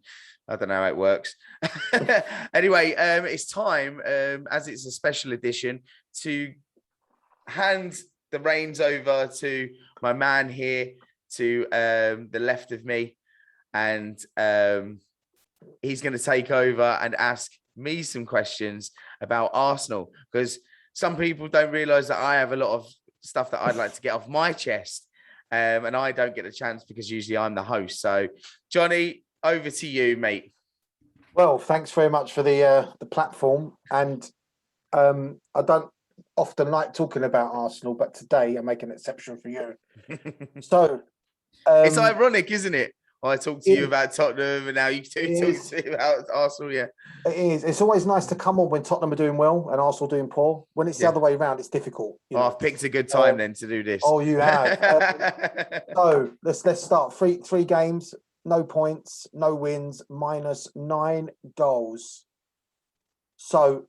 E: I don't know how it works. Anyway, it's time, as it's a special edition, to hand the reins over to my man here to the left of me. And he's going to take over and ask me some questions about Arsenal, because some people don't realise that I have a lot of stuff that I'd like to get off my chest, and I don't get the chance because usually I'm the host. So, Johnny, over to you, mate.
D: Well, thanks very much for the platform. And I don't often like talking about Arsenal, but today I make an exception for you. So
E: It's ironic, isn't it? I talked to you
D: it-
E: about Tottenham, and now you talk
D: is.
E: to me about Arsenal. Yeah,
D: it is. It's always nice to come on when Tottenham are doing well and Arsenal doing poor. When it's the
E: Yeah.
D: other way around, it's difficult. You
E: oh,
D: know.
E: I've picked a good time then to do this.
D: Oh, you have. So let's start. Three games, no points, no wins, -9 goals. So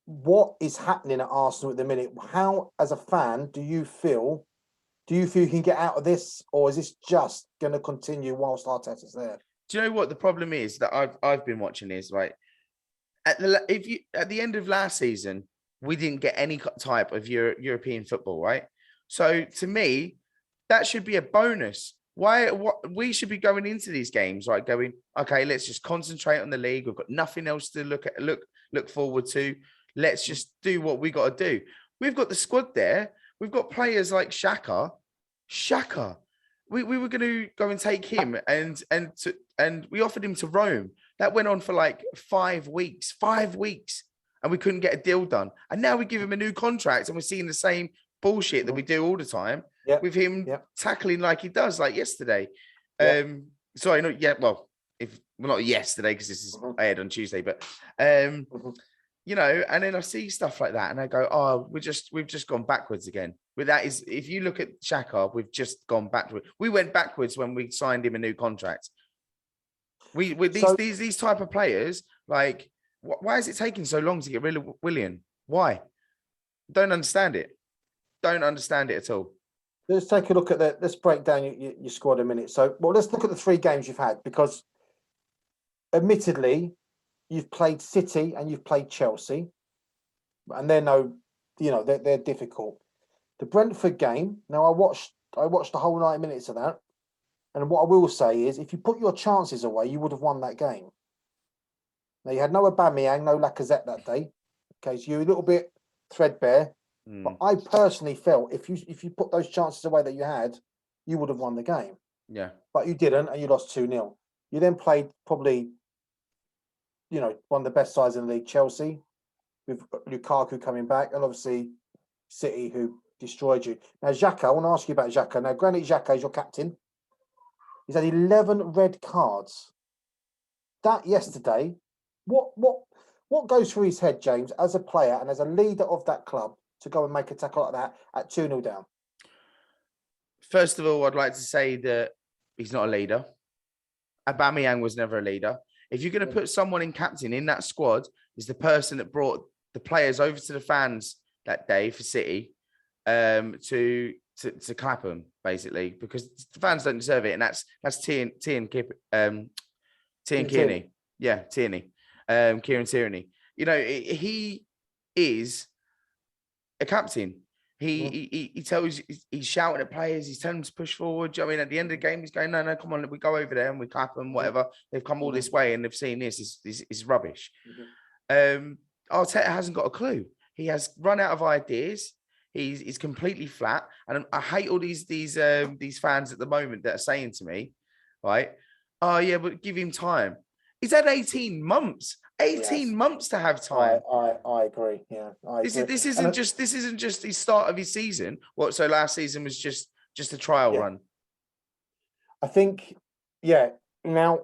D: what is happening at Arsenal at the minute? How, as a fan, do you feel? Do you feel you can get out of this, or is this just going to continue whilst Arteta's there?
E: Do you know what the problem is that I've been watching is right at the end of last season we didn't get any type of European football, right? So to me, that should be a bonus. What we should be going into these games, right? Going, okay, let's just concentrate on the league. We've got nothing else to look forward to. Let's just do what we got to do. We've got the squad there. We've got players like Xhaka. We were going to go and take him and we offered him to Rome. That went on for like 5 weeks, and we couldn't get a deal done. And now we give him a new contract, and we're seeing the same bullshit that we do all the time with him tackling like he does, like yesterday. Sorry, not yet. Well, not yesterday because this is aired on Tuesday, but you know, and then I see stuff like that and I go, oh, we've just gone backwards again. But that is, if you look at Xhaka, we've just gone backwards. We went backwards when we signed him a new contract. These type of players, like, why is it taking so long to get rid of Willian? Why? Don't understand it. Don't understand it at all.
D: Let's take a look at let's break down your squad a minute. So, well, let's look at the 3 games you've had, because admittedly, you've played City and you've played Chelsea, and they're difficult. The Brentford game. Now, I watched the whole 90 minutes of that, and what I will say is, if you put your chances away, you would have won that game. Now, you had no Aubameyang, no Lacazette that day. Okay, so you're a little bit threadbare. But I personally felt if you put those chances away that you had, you would have won the game.
E: Yeah.
D: But you didn't, and you lost 2-0. You then played probably, one of the best sides in the league, Chelsea, with Lukaku coming back, and obviously City, who destroyed you. Now, Xhaka, I want to ask you about Xhaka. Now, granted, Xhaka is your captain. He's had 11 red cards. That yesterday, what goes through his head, James, as a player and as a leader of that club, to go and make a tackle like that at 2-0 down?
E: First of all, I'd like to say that he's not a leader. Aubameyang was never a leader. If you're going to put someone in captain in that squad, is the person that brought the players over to the fans that day for City to clap them, basically, because the fans don't deserve it, and that's Tierney. Yeah, Tierney. Kieran Tierney. He is a captain. He tells, he's shouting at players, he's telling them to push forward. Do you know what I mean? At the end of the game, he's going, no, come on, we go over there and we clap them, whatever. They've come all this way and they've seen this is rubbish. Arteta hasn't got a clue. He has run out of ideas. He's completely flat. And I hate all these fans at the moment that are saying to me, right, oh yeah, but give him time. He's had 18 months. 18 months to have time.
D: I agree. Yeah,
E: This isn't just the start of his season. So last season was just a trial run.
D: I think, Now,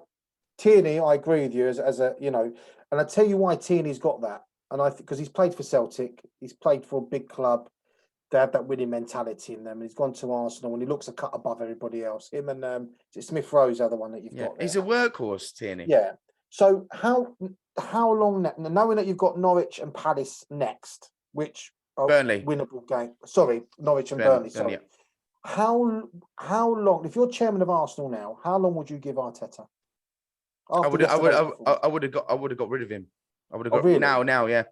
D: Tierney, I agree with you as a and I tell you why Tierney's got that, and I think because he's played for Celtic, he's played for a big club. They have that winning mentality in them. He's gone to Arsenal and he looks a cut above everybody else. Him and Smith Rowe's the other one that you've got there.
E: He's a workhorse, Tierney.
D: Yeah. So how long, knowing that you've got Norwich and Palace next, which are
E: Burnley
D: winnable game. Sorry, Norwich and Burnley. Sorry. How long? If you're chairman of Arsenal now, how long would you give Arteta?
E: I would have got rid of him. I would have got now. Yeah.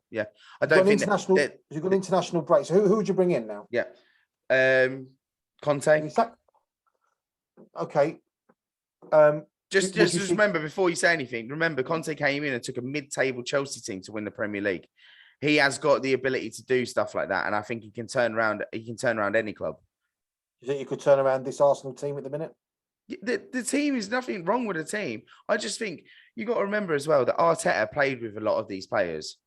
E: I don't think
D: you've got international breaks. Who would you bring in now?
E: Yeah, Conte.
D: Okay.
E: Just remember, before you say anything, remember Conte came in and took a mid-table Chelsea team to win the Premier League. He has got the ability to do stuff like that, and I think he can turn around any club.
D: You think you could turn around this Arsenal team at the minute?
E: The team is nothing wrong with the team. I just think you got to remember as well that Arteta played with a lot of these players.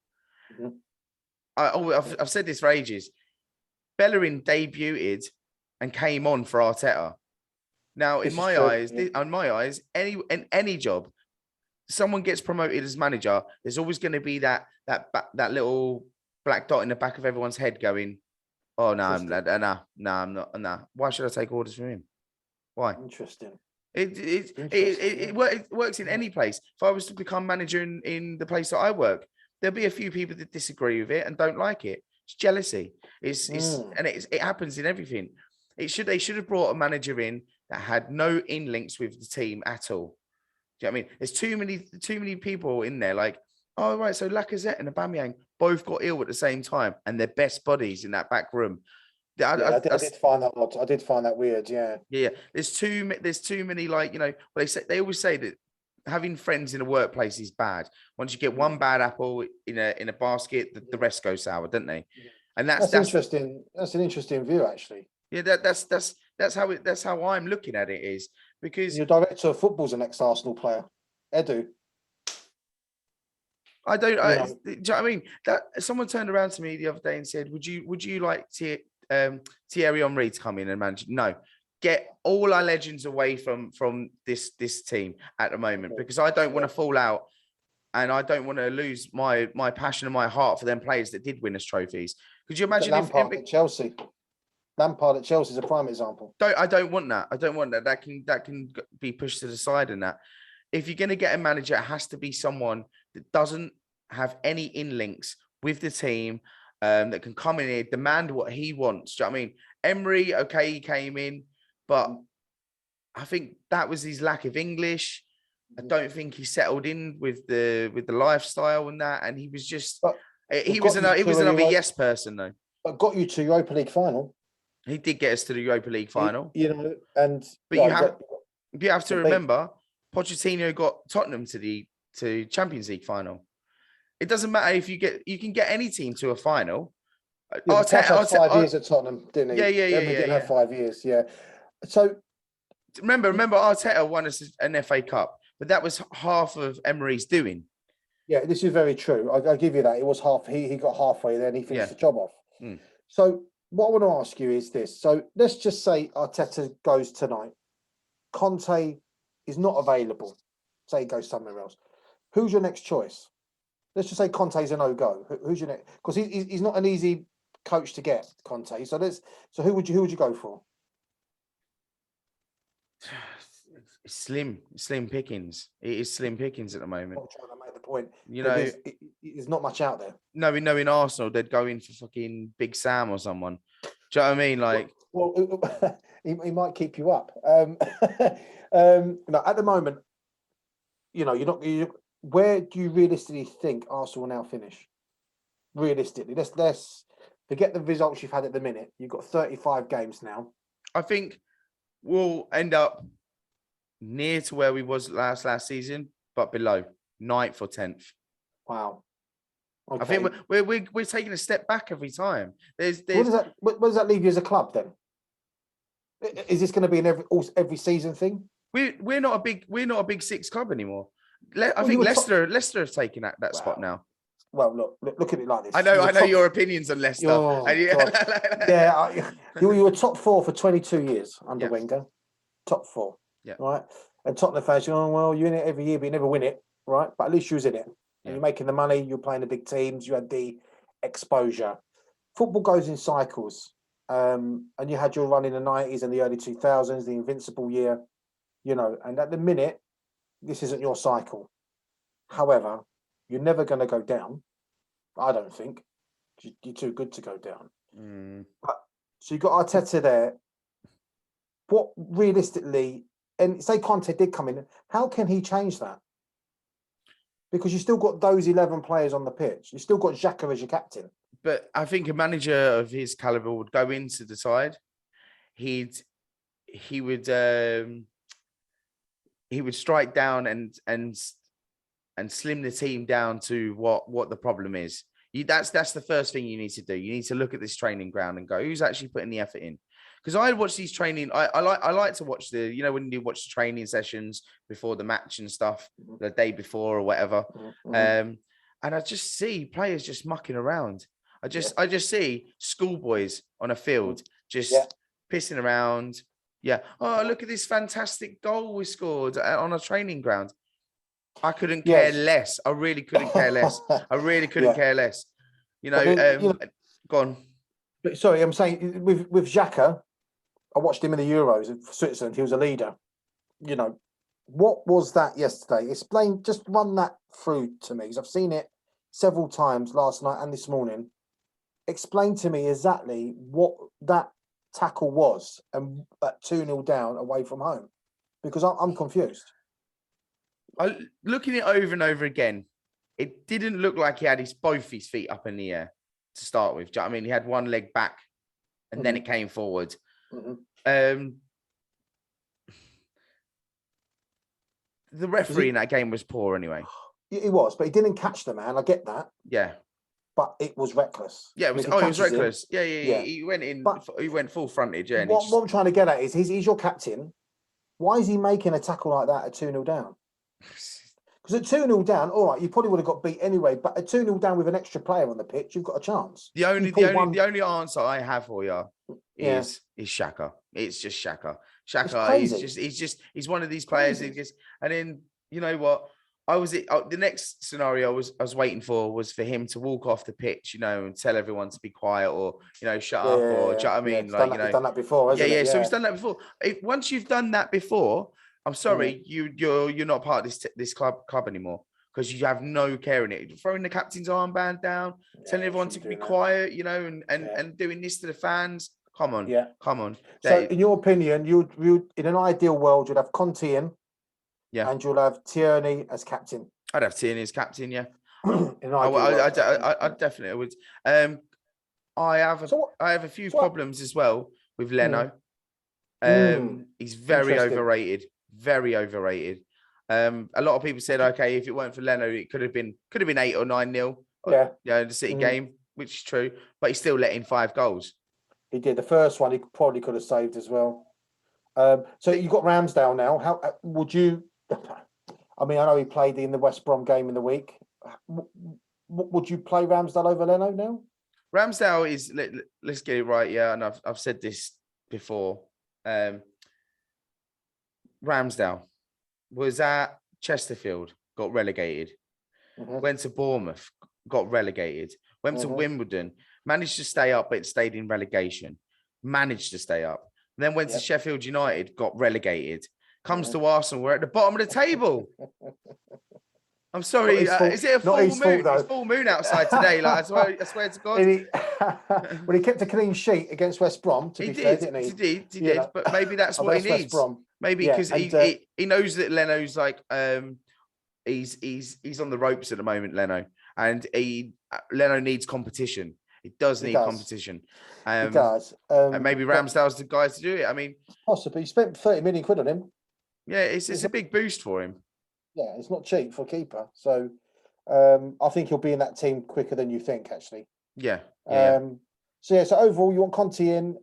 D: Mhm.
E: I've said this for ages. Bellerin debuted and came on for Arteta. Now, in
D: This is
E: my
D: true,
E: eyes,
D: yeah.
E: in any job, someone gets promoted as manager, there's always going to be that little black dot in the back of everyone's head going, "Oh no, I'm not. Nah. Why should I take orders from him? Why?"
D: Interesting.
E: It works in any place. If I was to become manager in the place that I work, there'll be a few people that disagree with it and don't like it. It's jealousy. It happens in everything. They should have brought a manager in that had no in links with the team at all. Do you know what I mean? There's too many people in there. Like, oh right, so Lacazette and Aubameyang both got ill at the same time, and they're best buddies in that back room.
D: I did find that odd. I did find that weird. Yeah.
E: Yeah, there's too many, like, you know, they always say that having friends in a workplace is bad. Once you get one bad apple in a basket, the rest go sour, don't they? And that's
D: interesting. That's an interesting view, actually.
E: Yeah, that's how I'm looking at it, is because
D: Your director of football's an ex-Arsenal player, Edu.
E: I don't.
D: You know.
E: Do you know what I mean? That someone turned around to me the other day and said, "Would you like Thierry Henry to come in and manage?" No, get all our legends away from this team at the moment, because I don't want to fall out, and I don't want to lose my passion and my heart for them players that did win us trophies. Could you imagine
D: Lampard at Chelsea? Lampard at Chelsea is a prime example.
E: I don't want that. I don't want that. That can be pushed to the side. And that, if you're going to get a manager, it has to be someone that doesn't have any in links with the team, that can come in here, demand what he wants. Do you know what I mean? Emery, okay, he came in, but I think that was his lack of English. I don't think he settled in with the lifestyle and that, and he was just he was another yes person though.
D: But got you to Europa League final.
E: He did get us to the Europa League final.
D: But
E: you have to remember, Pochettino got Tottenham to Champions League final. It doesn't matter if you can get any team to a final.
D: Arteta had 5 years at Tottenham, didn't he?
E: Yeah.
D: Didn't have 5 years, yeah. So
E: remember, Arteta won us an FA Cup, but that was half of Emery's doing.
D: Yeah, this is very true. I'll give you that. It was half. He got halfway there and he finished the job off. So what I want to ask you is this. So let's just say Arteta goes tonight. Conte is not available. Say he goes somewhere else. Who's your next choice? Let's just say Conte's a no-go. Who's your next? Because he's not an easy coach to get, Conte. So who would you go for?
E: Slim pickings. It is slim pickings at the moment.
D: I'm trying to make the point.
E: You know,
D: there's not much out there.
E: No, in Arsenal, they'd go in for fucking Big Sam or someone. Do you know what I mean? Like,
D: well, he might keep you up. No, at the moment, you know, where do you realistically think Arsenal will now finish? Realistically, let's forget the results you've had at the minute. You've got 35 games now.
E: I think we'll end up near to where we was last season, but below 9th or 10th.
D: Wow. Okay.
E: I think we're taking a step back every time. There's
D: What does that leave you as a club then? Is this going to be an every season thing?
E: We're not a big six club anymore. I think Leicester have taken that spot now.
D: Well, look at it like this.
E: I know your opinions on Leicester.
D: You were top 4 for 22 years under Wenger. Top 4.
E: Yeah.
D: Right. And Tottenham fans, well, you're in it every year, but you never win it, right? But at least you was in it. And you're making the money, you're playing the big teams, you had the exposure. Football goes in cycles. And you had your run in the 90s and the early 2000s, the invincible year, you know, and at the minute, this isn't your cycle. However, you're never going to go down, I don't think. You're too good to go down. So you've got Arteta there. What realistically, and say Conte did come in, how can he change that? Because you still got those 11 players on the pitch. You still got Xhaka as your captain.
E: But I think a manager of his caliber would go into the side. He would strike down and slim the team down to what the problem is. That's the first thing you need to do. You need to look at this training ground and go, who's actually putting the effort in? because I watch these training. I like to watch the, when you watch the training sessions before the match and stuff, the day before or whatever. And I just see players just mucking around. I just see schoolboys on a field just pissing around. Yeah. Oh, look at this fantastic goal we scored on a training ground. I couldn't care less. I really couldn't care less. I really couldn't care less. Go on.
D: But sorry, I'm saying with Xhaka, I watched him in the Euros in Switzerland. He was a leader. What was that yesterday? Explain, just run that through to me, because I've seen it several times last night and this morning. Explain to me exactly what that tackle was and at 2-0 down away from home, because I'm confused.
E: Looking it over and over again, it didn't look like he had both his feet up in the air to start with. Do you know what I mean? He had one leg back and then it came forward. The referee in that game was poor anyway.
D: He was, but he didn't catch the man. I get that.
E: Yeah.
D: But it was reckless.
E: Yeah, it was. It was reckless. Yeah. He went in. But he went full frontage. Yeah.
D: What I'm trying to get at is, he's your captain. Why is he making a tackle like that at 2-0 down? Because at 2-0 down, all right, you probably would have got beat anyway. But at 2-0 down with an extra player on the pitch, you've got a chance.
E: The only answer I have for you is Xhaka. It's just Xhaka. Xhaka. He's one of these players. And then you know what? The next scenario I was waiting for was for him to walk off the pitch, and tell everyone to be quiet or, shut up, or do you know what I mean?
D: He's done that before, hasn't he?
E: So he's done that before. Once you've done that before, I'm sorry, you're not part of this club anymore, because you have no care in it. You're throwing the captain's armband down, telling everyone to be quiet, and doing this to the fans. Come on. Come on.
D: So in your opinion, you in an ideal world, you'd have Conte in. Yeah, and you'll have Tierney as captain.
E: I'd have Tierney as captain. Yeah,
D: I
E: definitely would. I have a few problems as well with Leno. He's very overrated. Very overrated. A lot of people said, okay, if it weren't for Leno, it could have been 8 or 9-0. The City game, which is true, but he still let in 5 goals.
D: He did. The first one he probably could have saved as well. So you've got Ramsdale now. How would you? I mean, I know he played in the West Brom game in the week. Would you play Ramsdale over Leno now?
E: Ramsdale is, let's get it right, yeah, and I've said this before. Ramsdale was at Chesterfield, got relegated. Went to Bournemouth, got relegated. Went to Wimbledon, managed to stay up, but stayed in relegation. Managed to stay up. Then went to Sheffield United, got relegated. Comes to Arsenal, we're at the bottom of the table. I'm sorry, is it a full moon? It's full moon outside today. Like I swear to God.
D: Well, he kept a clean sheet against West Brom. To be fair, didn't he?
E: He did. But maybe that's what he needs. Maybe because he knows that Leno's like he's on the ropes at the moment, Leno, and Leno needs competition. He does need competition.
D: He does.
E: And maybe Ramsdale's the guy to do it. I mean,
D: possibly. He spent 30 million quid on him.
E: Yeah, it's a big boost for him.
D: Yeah, it's not cheap for a keeper. So I think he'll be in that team quicker than you think, actually.
E: Yeah.
D: So overall, you want Conte in,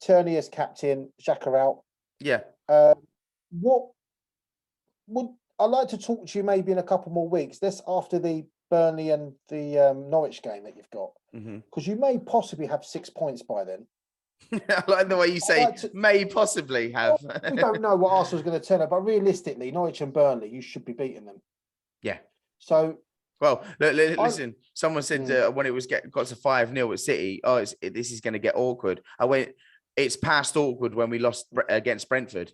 D: Tierney as captain, Xhaka out.
E: Yeah.
D: What would I'd like to talk to you maybe in a couple more weeks? This after the Burnley and the Norwich game that you've got, because you may possibly have 6 points by then.
E: I like the way you say may possibly have.
D: We don't know what Arsenal's going to turn up, but realistically, Norwich and Burnley, you should be beating them.
E: Yeah.
D: So,
E: well, listen. Someone said when it was got to 5-0 at City, this is going to get awkward. I went, it's past awkward when we lost against Brentford.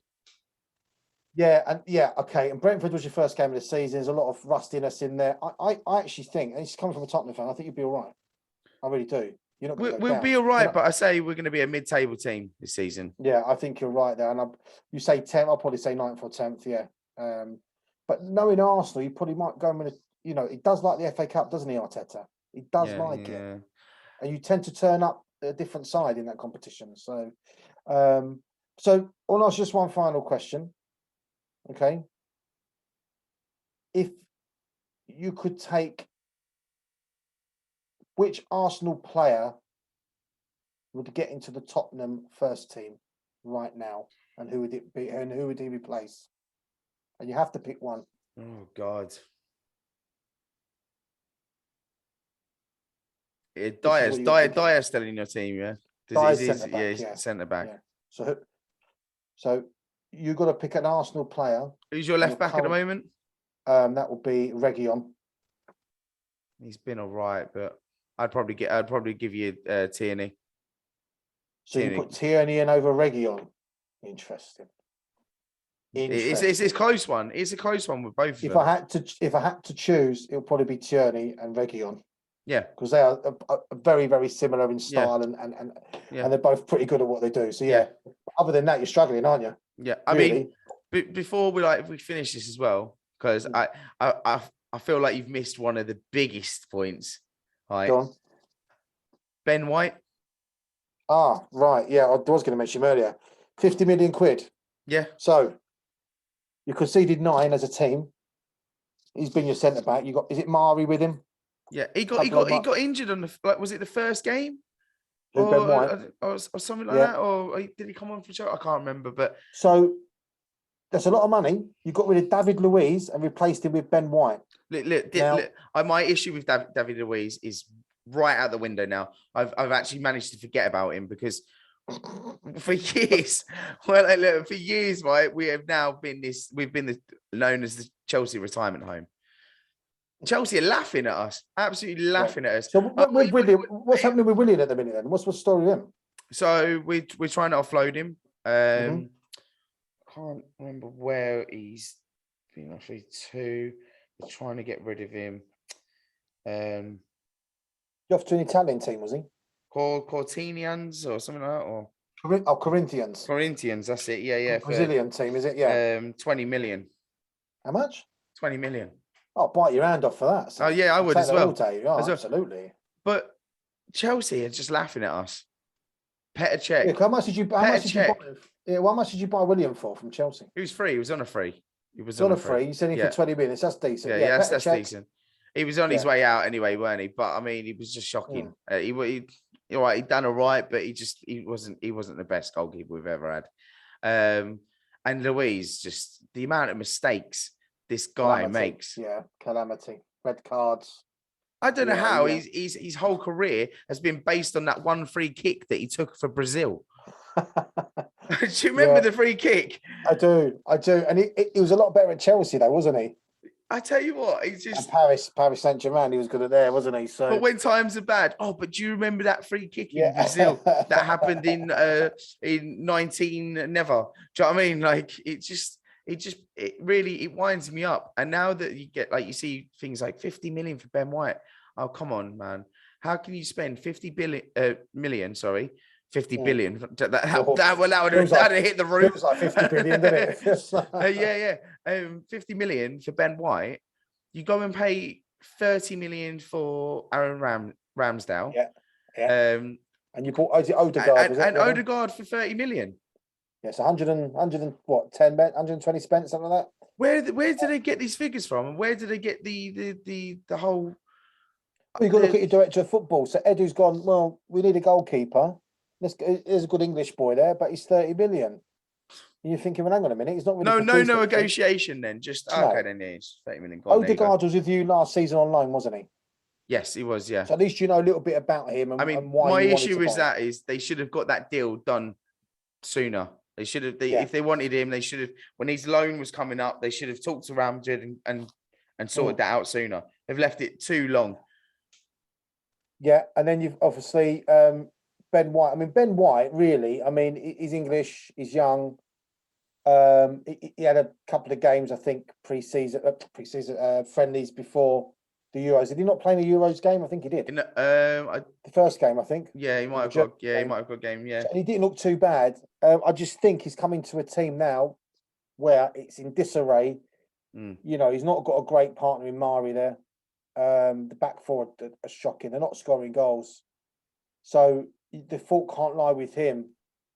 D: Yeah, okay. And Brentford was your first game of the season. There's a lot of rustiness in there. I actually think, and it's coming from a Tottenham fan, I think you'll be all right. I really do. You're not.
E: We'll be all right, but I say we're going to be a mid-table team this season.
D: Yeah, I think you're right there. And you say 10th, I'll probably say 9th or 10th. Yeah. But knowing Arsenal, you probably might go with, he does like the FA Cup, doesn't he, Arteta? He does like it, and you tend to turn up a different side in that competition. So, I'll ask just one final question. Okay. If you could take which Arsenal player would get into the Tottenham first team right now, and who would it be? And who would he replace? And you have to pick one.
E: Oh God. Dyer's still in your team, yeah.
D: Dyer's centre back,
E: he's centre back.
D: Yeah. So you've got to pick an Arsenal player.
E: Who's your left back at the moment?
D: That will be Reguilon.
E: He's been all right, but I'd probably give you Tierney.
D: So you put Tierney in over Reguilon. Interesting.
E: It's a close one. It's a close one with both of them.
D: If I had to choose, it'll probably be Tierney and Reguilon.
E: Yeah,
D: because they are very, very similar in style, and they're both pretty good at what they do. So other than that, you're struggling, aren't you?
E: Yeah, I mean, before we finish this as well, because I feel like you've missed one of the biggest points. Right,
D: go on.
E: Ben White.
D: Ah, right. Yeah, I was going to mention him earlier. 50 million quid.
E: Yeah.
D: So you conceded 9 as a team. He's been your centre back. Is it Mari with him?
E: Yeah, he got injured on was it the first game? Or something like that? Or did he come on for show? I can't remember. But
D: so that's a lot of money. You got rid of David Luiz and replaced him with Ben White.
E: Look, my issue with David Luiz is right out the window now. I've actually managed to forget about him because for years, right, we have now been known as the Chelsea retirement home. Chelsea are laughing at us, absolutely laughing at us.
D: So what's happening with Willian at the minute then? What's the story with him?
E: So we're trying to offload him. Can't remember where he's been actually to. We're trying to get rid of him.
D: You're off to an Italian team, was he?
E: Cortinians or something like that, or
D: Corinthians.
E: Corinthians, that's it. Yeah.
D: Brazilian team, is it? Yeah.
E: 20 million.
D: How much?
E: 20 million.
D: I'll bite your hand off for that.
E: So I would as well.
D: Absolutely.
E: But Chelsea are just laughing at us. Petr Cech.
D: Yeah, how much did you buy? Yeah, how much did you buy William for from Chelsea?
E: He was free. He was on a free.
D: He was on a free. You said him for 20 minutes. That's decent.
E: Yeah, that's decent. He was on his way out anyway, weren't he? But I mean, he was just shocking. He'd done all right, but he wasn't the best goalkeeper we've ever had. And Luiz, just the amount of mistakes this guy makes.
D: Yeah, calamity. Red cards.
E: I don't know how his whole career has been based on that one free kick that he took for Brazil. Do you remember the free kick?
D: I do. And he was a lot better at Chelsea, though, wasn't he?
E: I tell you what, he's just
D: Paris Saint-Germain. He was good at there, wasn't he? So,
E: but when times are bad, but do you remember that free kick in Brazil that happened in 19 never? Do you know what I mean? Like it really winds me up. And now that you get you see things like 50 million for Ben White. Oh, come on, man. How can you spend 50 billion? That would hit the roof.
D: It was like 50 billion, didn't it?
E: 50 million for Ben White. You go and pay 30 million for Aaron Ramsdale.
D: Yeah. And you bought Odegaard.
E: Odegaard for 30 million.
D: Yes, 120 spent, something like that.
E: Where do they get these figures from? And where do they get the whole?
D: You've got to look at your director of football. So Edu's gone, well, we need a goalkeeper. There's a good English boy there, but he's 30 million. And you're thinking, well, hang on a minute, he's not really...
E: No negotiation then. Just, okay, then he's 30 million.
D: Odegaard was with you last season on loan, wasn't he?
E: Yes, he was, yeah.
D: So at least you know a little bit about him and, and why
E: my issue is that they should have got that deal done sooner. They should have, if they wanted him, they should have, when his loan was coming up, they should have talked to Real Madrid and sorted that out sooner. They've left it too long.
D: Yeah, and then you've obviously Ben White. I mean, Ben White, really, he's English, he's young. He had a couple of games, I think, pre-season friendlies before the Euros. Did he not play in the Euros game? I think he did. The first game, I think.
E: Yeah, he might have got. Yeah, he might have got a game. Yeah,
D: and he didn't look too bad. I just think he's coming to a team now where it's in disarray. You know, he's not got a great partner in Mari there. The back four are shocking. They're not scoring goals, so the fault can't lie with him.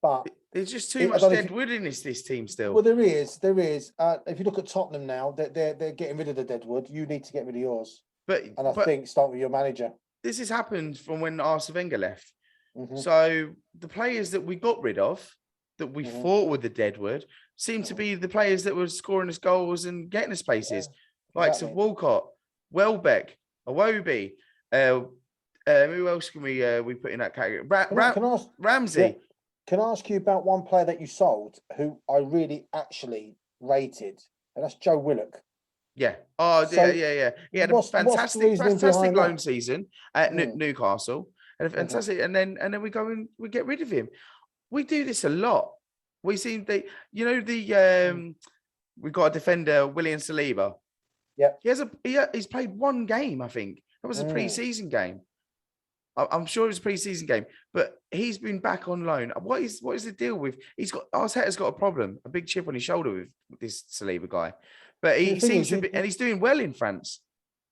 D: But
E: there's just too much deadwood in this team still.
D: Well, there is. If you look at Tottenham now, they're getting rid of the deadwood. You need to get rid of yours. I think start with your manager.
E: This has happened from when Arsene Wenger left. So the players that we got rid of, that we thought were the deadwood, seem to be the players that were scoring us goals and getting us spaces. Likes of Walcott, Welbeck, Iwobi. Who else can we put in that category? Ramsey.
D: Yeah. Can I ask you about one player that you sold who I really actually rated, and that's Joe Willock.
E: Yeah. Oh, so yeah. He had a fantastic loan season at Newcastle, and fantastic. And then we go and we get rid of him. We do this a lot. We seem we've got a defender, William Saliba.
D: Yeah.
E: He's played one game, I think. That was a pre-season game. I'm sure it was a pre-season game, but he's been back on loan. What is the deal with? Arteta's got a problem, a big chip on his shoulder with this Saliba guy, but he seems to be, and he's doing well in France.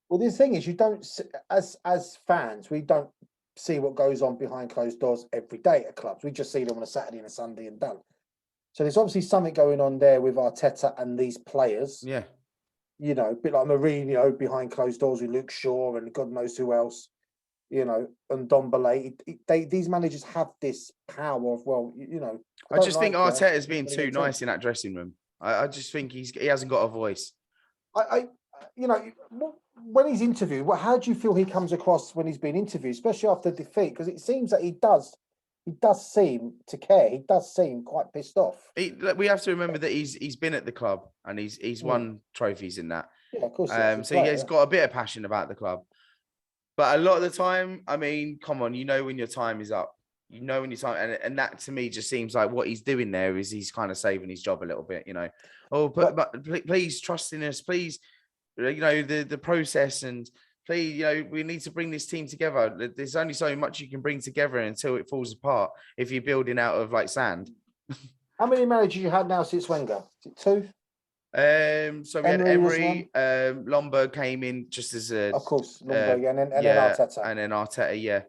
D: Well, the thing is, you don't, as fans, we don't see what goes on behind closed doors every day at clubs. We just see them on a Saturday and a Sunday and done. So there's obviously something going on there with Arteta and these players.
E: Yeah,
D: a bit like Mourinho behind closed doors with Luke Shaw and God knows who else. And Dombele, these managers have this power of,
E: I just think Arteta's being too nice in that dressing room. I just think he hasn't got a voice.
D: When he's interviewed, how do you feel he comes across when he's been interviewed, especially after defeat? Because it seems that he does seem to care. He does seem quite pissed off.
E: We have to remember that he's been at the club and he's won trophies in that.
D: Yeah, of course.
E: He's got a bit of passion about the club. But a lot of the time, I mean, come on, when your time is up. When your time, and that to me just seems like what he's doing there is he's kind of saving his job a little bit, but please trust in us, please, the process, and please, we need to bring this team together. There's only so much you can bring together until it falls apart if you're building out of like sand.
D: How many managers you had now since Wenger? Is it 2?
E: So we had Emery, Lombard came in just as a,
D: of course, Lombard, and then Arteta,
E: and then Arteta, yeah.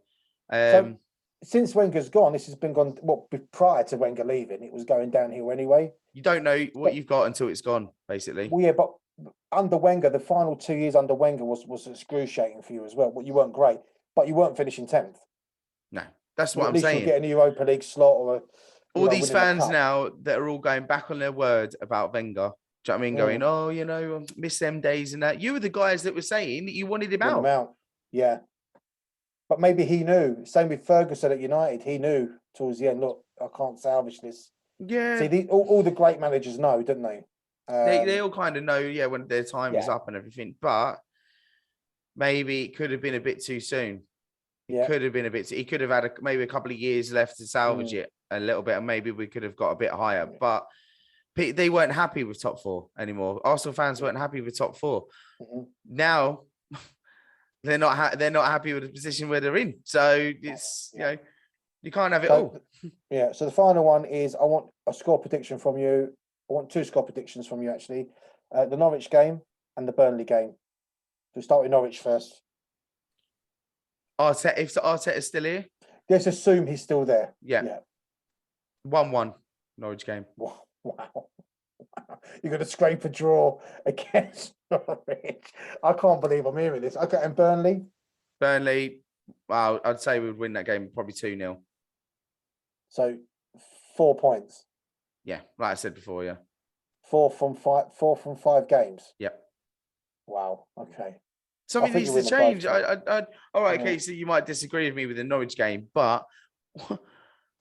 D: So since Wenger's gone, this has been gone. Prior to Wenger leaving, it was going downhill anyway.
E: You don't know what you've got until it's gone, basically.
D: Well, yeah, but under Wenger, the final 2 years under Wenger was excruciating for you as well. Well, you weren't great, but you weren't finishing 10th.
E: No, that's what
D: I'm
E: saying.
D: You'll get an Europa League slot or
E: all these fans now that are all going back on their word about Wenger. Do you know what I mean? Going, I miss them days and that. You were the guys that were saying that you wanted him out.
D: Yeah. But maybe he knew. Same with Ferguson at United. He knew towards the end, look, I can't salvage this.
E: Yeah.
D: See, all the great managers know, don't they?
E: They all kind of know, when their time is up and everything. But maybe it could have been a bit too soon. It could have been a bit. He could have had maybe a couple of years left to salvage it a little bit, and maybe we could have got a bit higher. But they weren't happy with top 4 anymore. Arsenal fans weren't happy with top 4. Now they're not happy with the position where they're in. So it's you can't have it all.
D: Yeah. So the final one is I want a score prediction from you. I want 2 score predictions from you actually. The Norwich game and the Burnley game. We'll start with Norwich first.
E: Arteta, if Arteta is still here,
D: let's assume he's still there.
E: Yeah. 1-1 Norwich game.
D: Wow. You're going to scrape a draw against Norwich. I can't believe I'm hearing this. Okay, and Burnley?
E: Well, I'd say we would win that game probably 2-0.
D: So 4 points.
E: Yeah, like I said before, yeah.
D: 4 from 5 games.
E: Yep.
D: Wow. Okay.
E: Something needs to change. All right, okay, so you might disagree with me with the Norwich game, but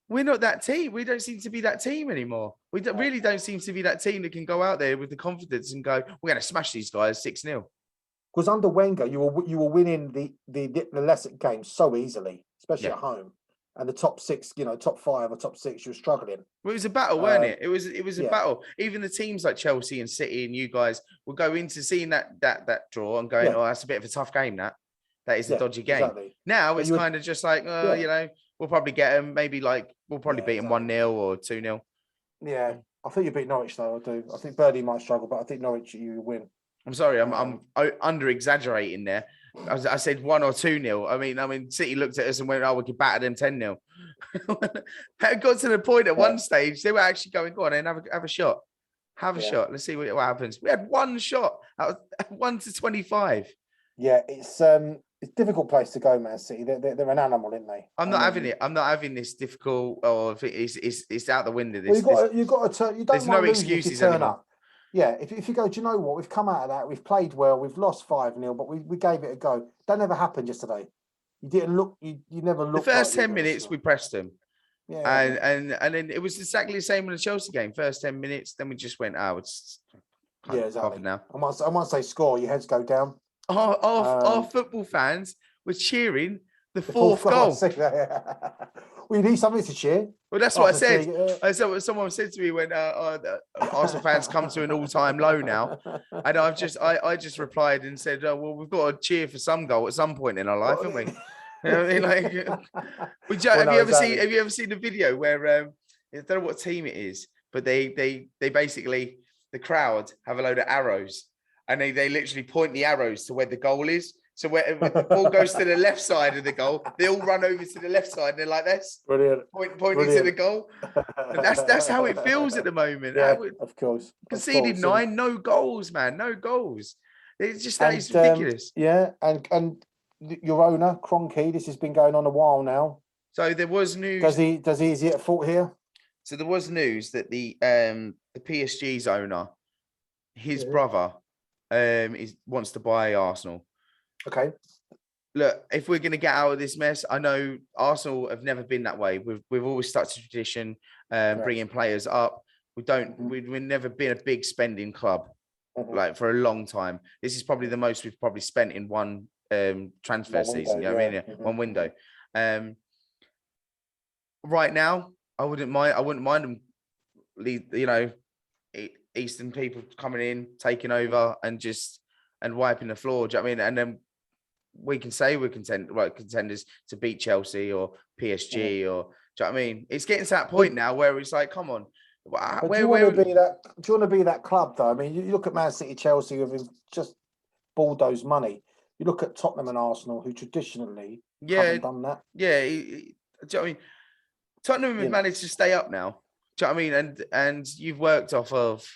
E: we're not that team. We don't seem to be that team anymore. We really don't seem to be that team that can go out there with the confidence and go, we're going to smash these guys 6-0.
D: Because under Wenger, you were winning the lesser games so easily, especially at home. And the top 6, top 5 or top 6, you were struggling.
E: Well, it was a battle, weren't it? It was a battle. Even the teams like Chelsea and City and you guys will go into seeing that draw and going, oh, that's a bit of a tough game. That is a dodgy game. Exactly. Now it's kind of just like, we'll probably get them. Maybe we'll probably beat them 1-0 or 2-0.
D: Yeah, I think you beat Norwich though. I do. I think Burnley might struggle, but I think Norwich you win.
E: I'm sorry, I'm under exaggerating there. I said 1 or 2-0. I mean, City looked at us and went, "Oh, we could batter them 10-0." It got to the point at one stage they were actually going, "Go on, and have a shot, have a shot. Let's see what happens." We had one shot. That was 1 to 25.
D: Yeah, it's it's a difficult place to go, Man City. They're an animal, aren't they?
E: I'm not having it. I'm not having this difficult. Or it's out the window.
D: Well, you've got to turn. You don't
E: there's no
D: mind losing if you
E: excuses
D: turn
E: anymore.
D: up. Yeah, if you go, do you know what? We've come out of that. We've played well. We've lost 5-0, but we gave it a go. That never happened yesterday. You didn't look. You never looked.
E: The first
D: like
E: 10 minutes we pressed them.
D: Yeah,
E: and then it was exactly the same in the Chelsea game. First 10 minutes, then we just went, it's
D: exactly.
E: now.
D: I might say score. Your heads go down.
E: Our football fans were cheering the fourth goal.
D: We need something to cheer.
E: Well, that's what I said. Someone said to me when Arsenal fans come to an all-time low now, and I just replied and said, well, we've got to cheer for some goal at some point in our life, haven't we? You know what I mean? Like, have you ever seen the video where I don't know what team it is, but they basically, the crowd have a load of arrows, and they literally point the arrows to where the goal is. So when the ball goes to the left side of the goal, they all run over to the left side, and they're like this,
D: brilliant,
E: pointing to the goal. And that's how it feels at the moment.
D: Yeah, of course.
E: Conceded 9, no goals, man, no goals. It's just that is ridiculous.
D: Yeah, and your owner, Kroenke, this has been going on a while now.
E: So there was news.
D: Is he at fault here?
E: So there was news that the PSG's owner, his brother, wants to buy Arsenal.
D: Okay.
E: Look, if we're going to get out of this mess, I know Arsenal have never been that way. We've always stuck to tradition, bringing players up. We've never been a big spending club, like for a long time. This is probably the most we've probably spent in one transfer season. You know what I mean? One window. Right now, I wouldn't mind them. Eastern people coming in, taking over, and wiping the floor. Do you know what I mean? And then we can say we're contenders to beat Chelsea or PSG, or do you know what I mean? It's getting to that point now where it's like, come on.
D: Do you want to be that club though? I mean, you look at Man City, Chelsea, who've just bulldozed money. You look at Tottenham and Arsenal, who traditionally haven't done that.
E: Yeah, do you know what I mean? Tottenham have managed to stay up now. Do you know what I mean? And you've worked off of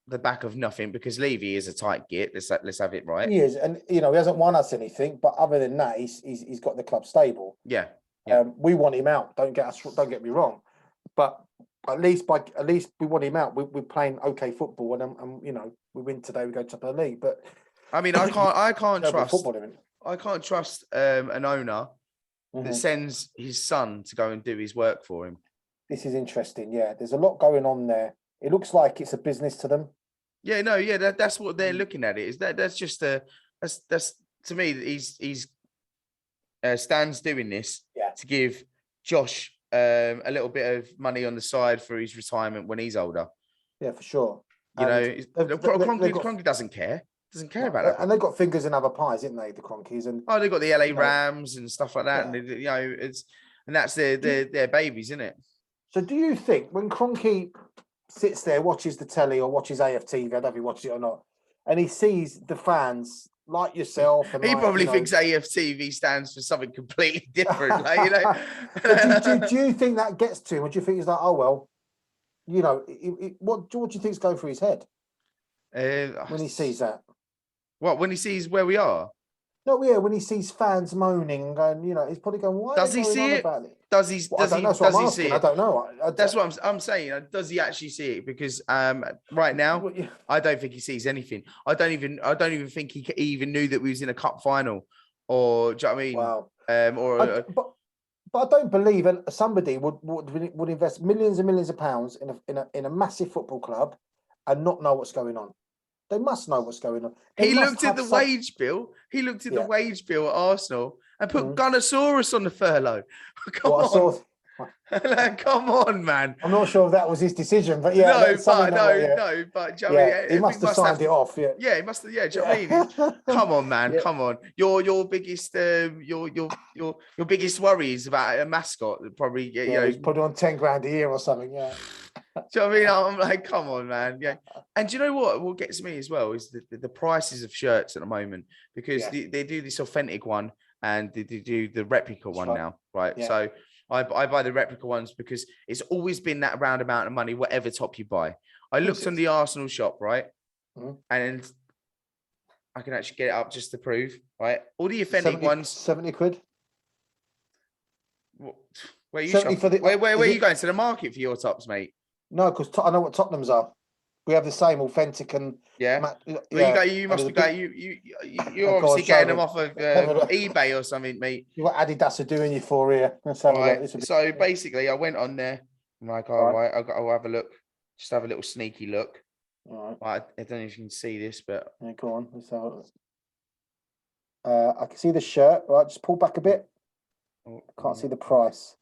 E: the back of nothing because Levy is a tight git. Let's have it right.
D: He is, and he hasn't won us anything, but other than that, he's got the club stable.
E: Yeah.
D: We want him out. Don't get me wrong, but at least we want him out. We're playing okay football, and we win today. We go top of the league, but
E: I mean, I can't trust an owner that sends his son to go and do his work for him.
D: This is interesting. Yeah, there's a lot going on there. It looks like it's a business to them.
E: Yeah, no, yeah, that's what they're looking at. That's just that's to me. He's Stan's doing this to give Josh a little bit of money on the side for his retirement when he's older.
D: Yeah, for sure.
E: Kroenke doesn't care. Doesn't care about that.
D: And they've got fingers in other pies, haven't they? The Kroenkes and
E: they've got the LA Rams and stuff like that, and that's their babies, isn't it?
D: So, do you think when Kroenke sits there, watches the telly or watches AFTV, I don't know if he watches it or not, and he sees the fans like yourself, and
E: he probably thinks AFTV stands for something completely different.
D: Do you think that gets to him, or do you think he's like, oh well, what do you think's going through his head when he sees that?
E: What, when he sees where we are?
D: No, yeah, when he sees fans moaning and going, he's probably going, why?
E: Does he see it? Does he see it?
D: I don't know.
E: That's what I'm saying. Does he actually see it? Because right now, I don't think he sees anything. I don't even think he even knew that we was in a cup final, or do you know what I mean?
D: Wow. But I don't believe somebody would invest millions and millions of pounds in a massive football club and not know what's going on. They must know what's going on.
E: He looked at the wage bill. He looked at the wage bill at Arsenal and put Gunnosaurus on the furlough. Come on, man.
D: I'm not sure if that was his decision, but
E: he must
D: have signed it off.
E: Yeah, he must have. Yeah, do you know what I mean? Come on, man. Come on. Your biggest your biggest worry is about a mascot. Probably
D: he's put on 10 grand a year or something. Yeah.
E: Do you know what I mean? I'm like, come on, man. Yeah. And do you know what gets me as well is the prices of shirts at the moment, because they do this authentic one and they do the replica one now, right? Yeah. So I buy the replica ones because it's always been that round amount of money, whatever top you buy. I looked on the Arsenal shop, right? Mm-hmm. And I can actually get it up just to prove, right? All the authentic ones.
D: 70 quid.
E: Where are you
D: 70
E: shopping?
D: for the-
E: Where are you going to the market for your tops, mate?
D: No, because I know what Tottenham's are. We have the same authentic and
E: Yeah.
D: yeah.
E: You must be going. You're
D: Oh,
E: obviously
D: God,
E: getting
D: show
E: them
D: me.
E: off of
D: Have a look.
E: eBay or something, mate.
D: What Adidas are doing you for here? Let's have
E: All
D: a look.
E: right. So basically, I went on there. I'm like, all right, I'll have a look. Just have a little sneaky look.
D: All right.
E: Right, I don't know if you can see this, but
D: Yeah, go on. Let's have a look. I can see the shirt. Right, just pull back a bit. I can't see the price.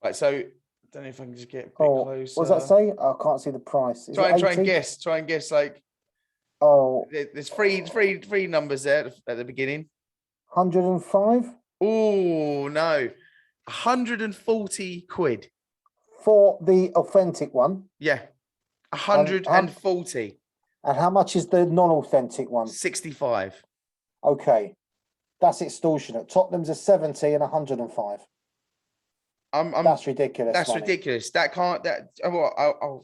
E: Right, so I don't know if I can just get a bit closer.
D: What does that say? I can't see the price.
E: Try and guess. Try and guess. Like, there's three numbers there at the beginning.
D: 105
E: Oh no, 140 quid
D: for the authentic one.
E: Yeah, 140.
D: And how much is the non-authentic one?
E: 65.
D: Okay, that's extortionate. Tottenham's a 70 and 105. That's ridiculous.
E: That's
D: money.
E: ridiculous. That can't. That the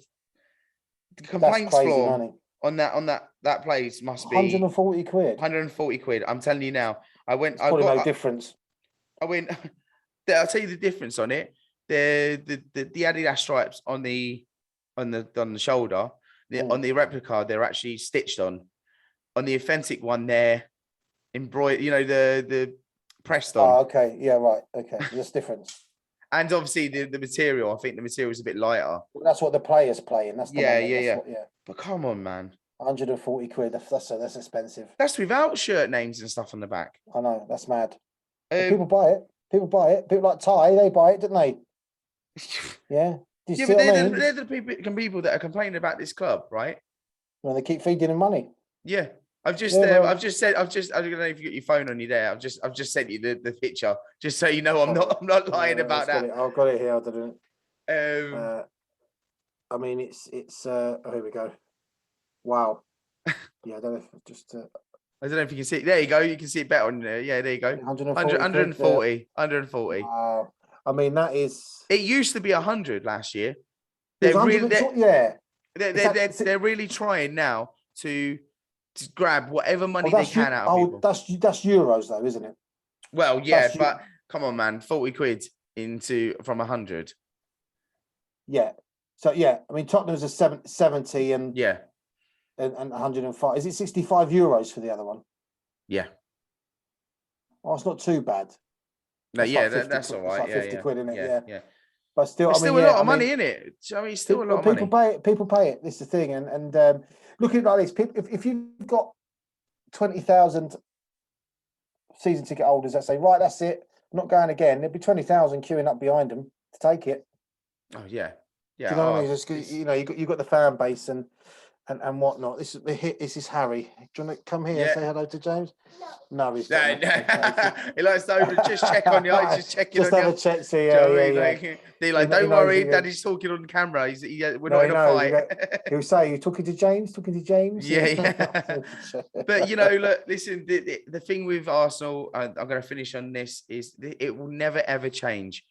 D: That's
E: complaints
D: crazy
E: form
D: money.
E: on that place must be
D: 140 quid.
E: 140 quid. I'm telling you now.
D: It's probably no difference.
E: I went. I'll tell you the difference on it. The Adidas stripes on the shoulder. On the replica, they're actually stitched on. On the authentic one, they're embroidered. You know, the pressed on.
D: Oh, okay. Yeah, right. Okay, there's difference.
E: And obviously the material. I think the material is a bit lighter.
D: Well, that's what the players playing. That's the
E: yeah.
D: What, yeah.
E: But come on, man.
D: 140 quid. That's expensive.
E: That's without shirt names and stuff on the back.
D: I know. That's mad. People buy it. People buy it. People like Ty, they buy it, don't they? Yeah.
E: Yeah, but they're the people that are complaining about this club, right?
D: Well, they keep feeding them money.
E: Yeah. I don't know if you got your phone on you there. I've just sent you the picture, just so you know I'm not lying about that.
D: I've got it here. I didn't. I mean, it's here we go. Wow. Yeah, I don't know if just.
E: I don't know if you can see it. There you go. You can see it better on there. Yeah, there you go. 140.
D: Wow. I mean, that is.
E: It used to be 100 last year.
D: They're
E: really trying now to grab whatever money they can out of people.
D: That's euros though, isn't it?
E: Well, yeah, but come on, man, 40 quid from 100.
D: Yeah. So yeah, I mean Tottenham's a 70 and 105. Is it 65 euros for the other one?
E: Yeah.
D: Well, it's not too bad.
E: No, that's all right.
D: It's like 50 quid, isn't it?
E: Yeah.
D: But still,
E: it's still a lot of money, isn't it? I mean, it's still a lot of money.
D: People pay it. This is the thing. And look at it like this. If you've got 20,000 season ticket holders that say, right, that's it, I'm not going again, there'd be 20,000 queuing up behind them to take it.
E: Oh, yeah.
D: Do you know what I mean? Just, you know, you've got the fan base and whatnot. This is Harry. Do you want to come here and say hello to James? No, he's not.
E: He likes to just check on you. He's just checking on you.
D: Just have a check, see. Yeah.
E: They're like, don't worry, Daddy's talking on camera. We're not in a fight.
D: He'll say, "You talking to James? Talking to James?"
E: Yeah. But you know, look, listen. The thing with Arsenal, I'm going to finish on this, is it will never ever change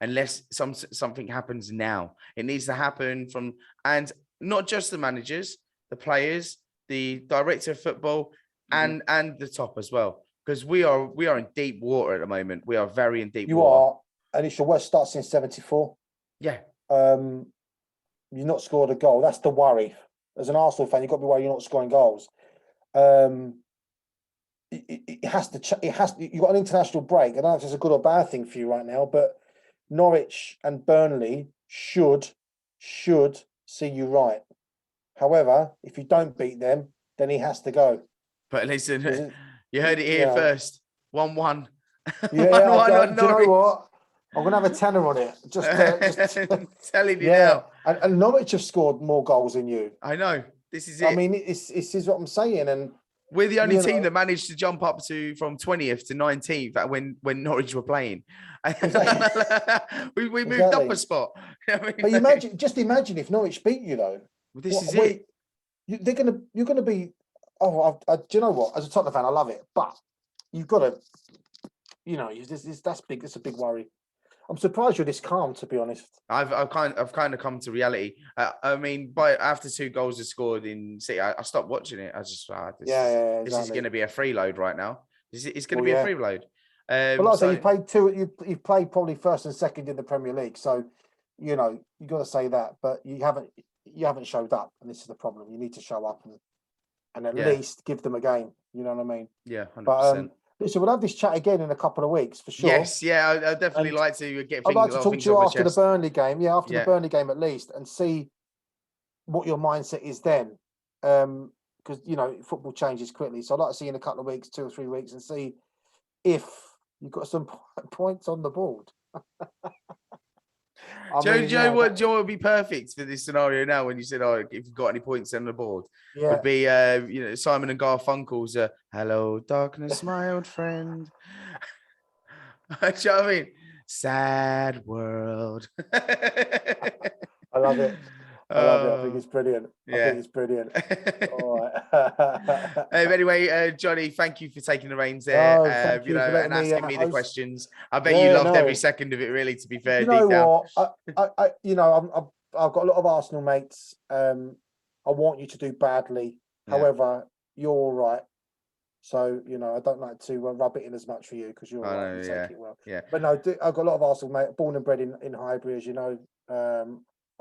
E: unless something happens now. It needs to happen and not just the managers, the players, the director of football, and the top as well. Because we are in deep water at the moment. We are very in deep water.
D: You are, and it's your worst start since '74.
E: Yeah.
D: You've not scored a goal. That's the worry. As an Arsenal fan, you've got to be worried you're not scoring goals. It has to. You've got an international break. I don't know if it's a good or bad thing for you right now, but Norwich and Burnley should see you right. However, if you don't beat them, then he has to go.
E: But listen, you heard it here first. 1-1.
D: Yeah, 1-1 do you know what? I'm going to have a tenner on it. Just
E: telling you now.
D: And Norwich have scored more goals than you.
E: I know. This is it.
D: I mean, this is what I'm saying. And
E: we're the only team that managed to jump up from 20th to 19th when Norwich were playing. we moved up a spot.
D: But imagine if Norwich beat you though.
E: Well, this is it.
D: You're gonna be. Oh, do you know what? As a Tottenham fan, I love it, but you've got to. You know, that's big. It's a big worry. I'm surprised you're this calm, to be honest.
E: I've kind of come to reality. I mean, after 2 goals are scored in City, I stopped watching it. I just
D: Exactly.
E: This is going to be a freeload right now. It's going to be a freeload.
D: But like I say, you played 2. You've played probably first and second in the Premier League, so you know you got to say that. But you haven't showed up, and this is the problem. You need to show up and at least give them a game. You know what I mean?
E: Yeah, 100%.
D: But listen, we'll have this chat again in a couple of weeks for sure.
E: Yes, yeah, I'd definitely like to get.
D: I'd like to talk to you after the Burnley game. Yeah, after the Burnley game at least, and see what your mindset is then. Because you know football changes quickly, so I'd like to see you in a couple of weeks, 2 or 3 weeks, and see if you've got some points on the board.
E: Do you know what would be perfect for this scenario now? When you said, "Oh, if you've got any points on the board," would be Simon and Garfunkel's "Hello, Darkness, My Old Friend." Do you know what I mean? Sad world.
D: I love it. I think it's brilliant. I think it's brilliant. All right.
E: Anyway, Johnny, thank you for taking the reins there. And asking me the questions. I bet you loved every second of it. Really, to be fair,
D: you know what? I've got a lot of Arsenal mates. I want you to do badly. However, you're all right. So I don't like to rub it in as much for you because you're all right. You take it well.
E: Yeah.
D: But no, I've got a lot of Arsenal mates. Born and bred in Highbury, as you know.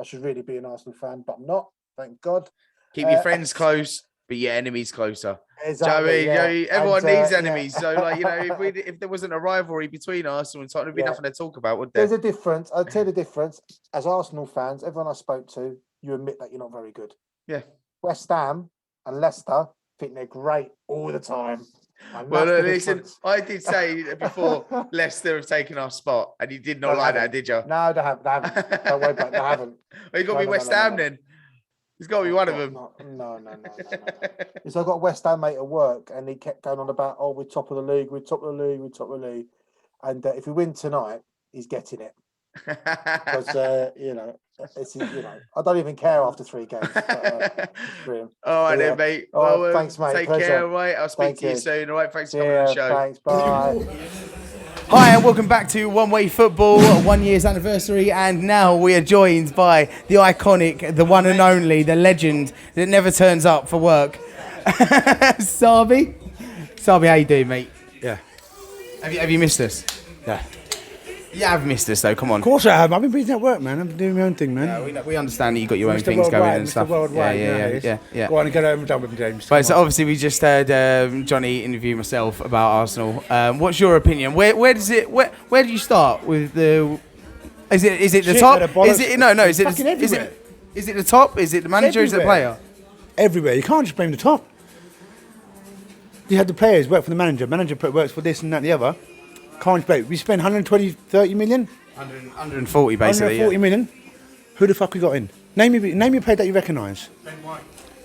D: I should really be an Arsenal fan, but I'm not. Thank God.
E: Keep your friends close, but your enemies closer.
D: Exactly.
E: Do you know what I mean? Everyone needs enemies. So, if there wasn't a rivalry between Arsenal and Tottenham, there'd be nothing to talk about, would there?
D: There's a difference. I'll tell you the difference. As Arsenal fans, everyone I spoke to, you admit that you're not very good.
E: Yeah.
D: West Ham and Leicester think they're great all the time.
E: Well, listen, I did say before Leicester have taken our spot, and you did not like that, did you?
D: No, they haven't. Don't worry about it. They haven't.
E: Well, you got to be West Ham then. It's got to be one of them.
D: No. Because I got a West Ham mate at work, and he kept going on about, we're top of the league, we're top of the league, we're top of the league. And if we win tonight, he's getting it. Because, I don't even care after 3 games. But,
E: all right, then, mate. Well,
D: thanks, mate.
E: Take
D: Pleasure.
E: care, all right? I'll speak to you soon, all right? Thanks for coming on the show.
D: Thanks, bye.
B: Hi, and welcome back to One Way Football, 1 year's anniversary, and now we are joined by the iconic, the one and only, the legend that never turns up for work, Sabi. Sabi, how you doing, mate?
G: Yeah.
B: Have you missed us?
G: Yeah.
B: You have missed us, though. Come on.
G: Of course I have. I've been busy at work, man. I'm doing my own thing, man.
B: We understand that you got your own
G: Mr.
B: things going and
G: Mr.
B: stuff.
G: Worldwide,
B: Yeah.
G: Go on and get home and done with them, James.
B: But so obviously we just heard Johnny interview myself about Arsenal. What's your opinion? Where do you start with the? Is it the top? Is it no? Is it the top? Is it the manager? Is it the player?
G: Everywhere. You can't just blame the top. You had the players work for the manager. Manager works for this and that and the other. Can't blame. We spent 120, 30 million.
B: 140 basically.
G: 140 million. Who the fuck we got in? Name your player that you recognise.
C: Ben White.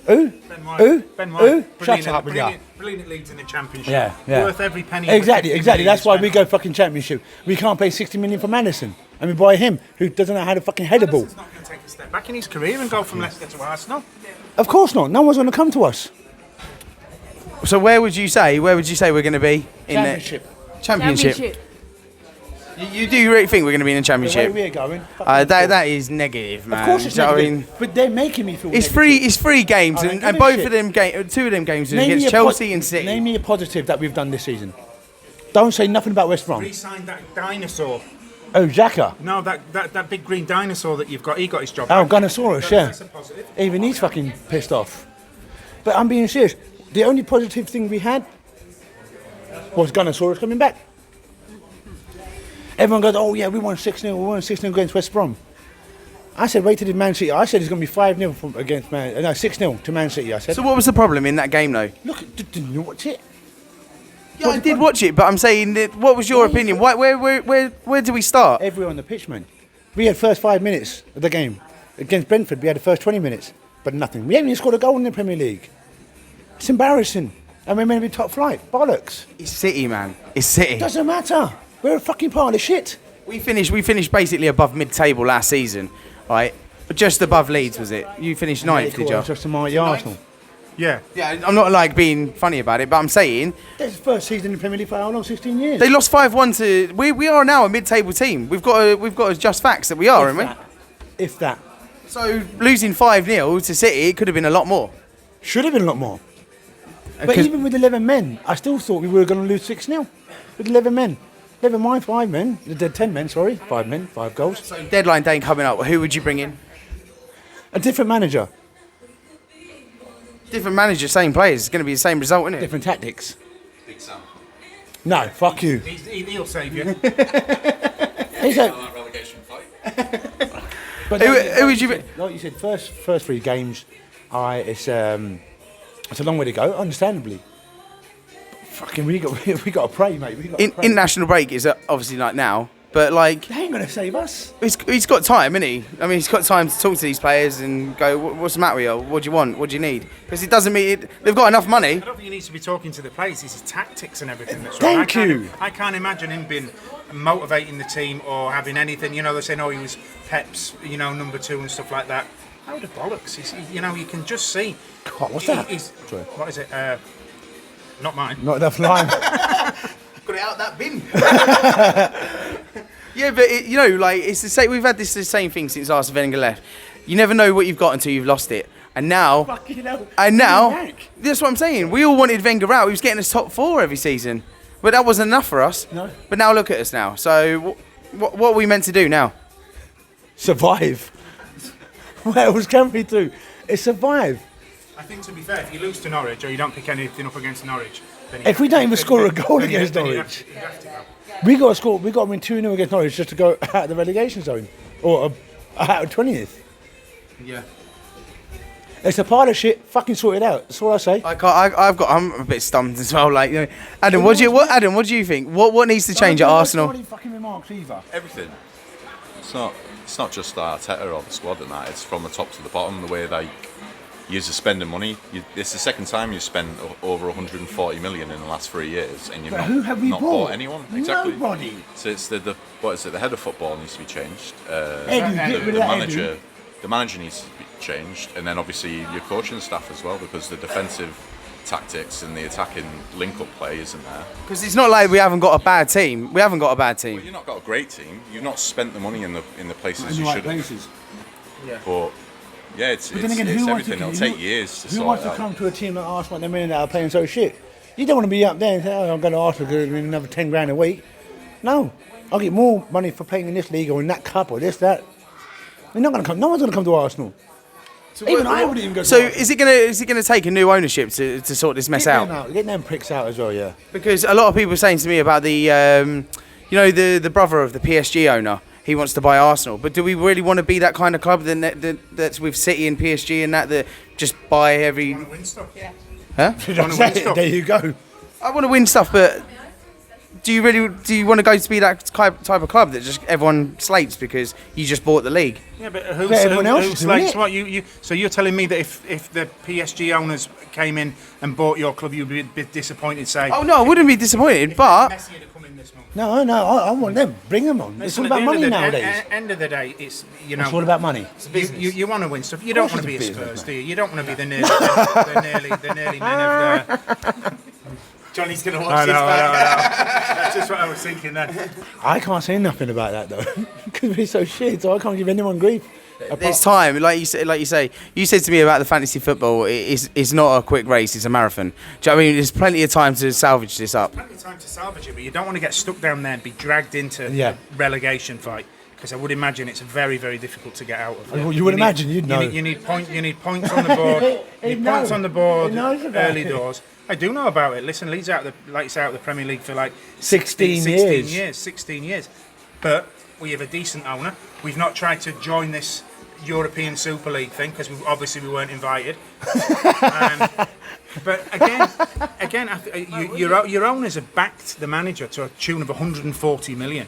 G: Who?
C: Ben White.
G: Who?
C: Ben White.
G: Who? Shut up with ya.
C: Brilliant leads in the championship.
G: Yeah.
C: Worth every penny.
G: Exactly. That's why we go fucking championship. We can't pay 60 million for Madison, and we buy him, who doesn't know how to fucking head a ball.
C: Madison's not going to take a step back in his career and go from Leicester to Arsenal.
G: Of course not. No one's going to come to us.
B: So where would you say we're going to be in
G: Championship.
B: You do really think we're going to be in the championship?
G: The way we're going.
B: That is negative, man.
G: Of course it's negative, but they're making me feel.
B: It's three games, and both of them two of them games are against Chelsea and City.
G: Name me a positive that we've done this season. Don't say nothing about West Brom.
C: Re-signed that dinosaur.
G: Oh, Xhaka.
C: No, that big green dinosaur that you've got. He got his job.
G: Oh, Gunnosaurus, yeah.
C: That's a positive.
G: Even he's fucking pissed off. But I'm being serious. The only positive thing we had was Gunnosaurus coming back. Everyone goes, oh yeah, we won 6-0. We won 6-0 against West Brom. I said, wait till the Man City. I said it's going to be 5-0 against 6-0 to Man City. I said.
B: So what was the problem in that game, though?
G: Look, didn't you watch it?
B: Yeah, I did watch it, but I'm saying, what was your opinion? Where do we start?
G: Everywhere on the pitch, man. We had first 5 minutes of the game against Brentford. We had the first 20 minutes, but nothing. We haven't even scored a goal in the Premier League. It's embarrassing. And we're meant to be top flight. Bollocks.
B: It's City, man. It's City.
G: Doesn't matter. We're a fucking pile of shit.
B: We finished basically above mid-table last season, right? Just above Leeds, was it? You finished ninth, did you?
G: Just a mighty Arsenal.
C: Yeah.
B: Yeah, I'm not like being funny about it, but I'm saying
G: That's the first season in the Premier League for how long? 16 years.
B: they lost 5-1 to. We are now a mid-table team. We've got to adjust facts that we are, haven't we?
G: If that.
B: So losing 5-0 to City, it could have been a lot more.
G: Should have been a lot more. But
B: 'Cause-
G: even with 11 men, I still thought we were going to lose 6-0. With 11 men. Never mind 5 men. 10 men, sorry. 5 men, 5 goals.
B: Deadline day coming up. Who would you bring in?
G: A different manager.
B: Different manager, same players. It's going to be the same result, isn't it?
G: Different tactics.
F: Big Sam.
G: No, fuck you.
C: He'll save you.
G: He's a,
F: That relegation fight.
G: but
B: Who would you be?
G: Like you said, first 3 games, all right, it's a long way to go, understandably. But fucking, we got to pray, mate. We got to pray.
B: International break is obviously like now, but like
G: They ain't going to save us.
B: he's got time, isn't he? I mean, he's got time to talk to these players and go, "What's the matter with you? What do you want? What do you need?" Because it doesn't mean they've got enough money.
C: I don't think he needs to be talking to the players. It's his tactics and everything that's
G: Thank
C: wrong.
G: you.
C: I can't imagine him being motivating the team or having anything. You know, they're saying, "Oh, he was Pep's, number 2 and stuff like that." How the bollocks? You can just see.
G: God, what's that? Sorry.
C: What is it? Not mine.
G: Not enough line.
B: Got it out that bin. Yeah, but it's the same. We've had the same thing since Arsene Wenger left. You never know what you've got until you've lost it. And now, that's what I'm saying. We all wanted Wenger out. He was getting us top 4 every season, but that wasn't enough for us.
G: No.
B: But now look at us now. So what are we meant to do now?
G: Survive. What else can we do? It's survive.
C: I think, to be fair, if you lose to Norwich or you don't pick anything up against Norwich, then
G: If we don't even score a goal against Norwich.
C: you have to go.
G: We got to score. We got to win 2-0 against Norwich just to go out of the relegation zone, or out of 20th.
B: Yeah.
G: It's a pile of shit. Fucking sort it out. That's all I say.
B: I'm a bit stumped as well. Like, Adam, what do you think? What needs to change at Arsenal?
G: Not fucking remarks either.
F: Everything. It's not just Arteta or the squad and that. It's from the top to the bottom. The way they use the spending money. It's the second time you've spent over 140 million in the last 3 years, and you've
G: Who have we
F: not bought anyone. Exactly.
G: Nobody.
F: So it's the what is it? The head of football needs to be changed.
G: Eddie, get rid of that Eddie.
F: The manager needs to be changed, and then obviously your coaching staff as well, because the defensive tactics and the attacking link-up play isn't there.
B: Because it's not like we haven't got a bad team. We haven't got a bad team.
F: Well, you've not got a great team. You've not spent the money in the places
G: In
F: you
G: the right
F: should have.
G: places.
B: Yeah.
F: But yeah, it's
G: But then again, who wants
F: everything.
G: to,
F: It'll take years to
G: Who
F: sort
G: wants
F: it
G: to
F: out.
G: come to a team like Arsenal at the minute that are playing so shit? You don't want to be up there and say, "Oh, I'm going to Arsenal because I win another 10 grand a week." No, I'll get more money for playing in this league or in that cup or this, that. They're not going to come. No one's going to come to Arsenal. Even I wouldn't even go to
B: So
G: Arsenal.
B: is it gonna take a new ownership to sort this mess out?
G: Get them pricks out as well, yeah.
B: Because a lot of people are saying to me about the the brother of the PSG owner. He wants to buy Arsenal, but do we really want to be that kind of club that's with City and PSG and that just buy every?
C: Win stuff.
B: Huh?
G: There you go.
B: I want to win stuff, but do you want to go to be that type of club that just everyone slates because you just bought the league?
C: Yeah, but
G: everyone else
C: who
G: is doing
C: slates
G: it.
C: what? So you're telling me that if the PSG owners came in and bought your club, you'd be a bit disappointed, say?
B: Oh no, I wouldn't be disappointed, but
C: Messi had come in this month.
G: No, I want them. Bring them on. It's all about money nowadays.
C: End of the day, it's
G: It's all about money.
C: you want to win stuff. You don't want to be a
G: it's a
C: Spurs,
G: business,
C: do you? You don't want to be the nearly men of the.
B: Johnny's gonna
C: I
B: watch
C: know. That's just what I was thinking then.
G: I can't say nothing about that though, because we're so shit. So I can't give anyone grief.
B: There's time, like you say. You said to me about the fantasy football. It's not a quick race; it's a marathon. Do you know what I mean? There's plenty of time to salvage this up.
C: Plenty of time to salvage it, but you don't want to get stuck down there and be dragged into
G: Yeah.
C: a relegation fight. Because I would imagine it's very, very difficult to get out of.
G: Well, you would imagine, you'd know.
C: You need points on the board. You need points on the board
G: He knows about
C: early
G: it.
C: doors. I do know about it. Listen, Leeds out the Premier League for like
G: 16
C: years. 16 years. But we have a decent owner. We've not tried to join this European Super League thing because we weren't invited. But again, your owners have backed the manager to a tune of 140 million.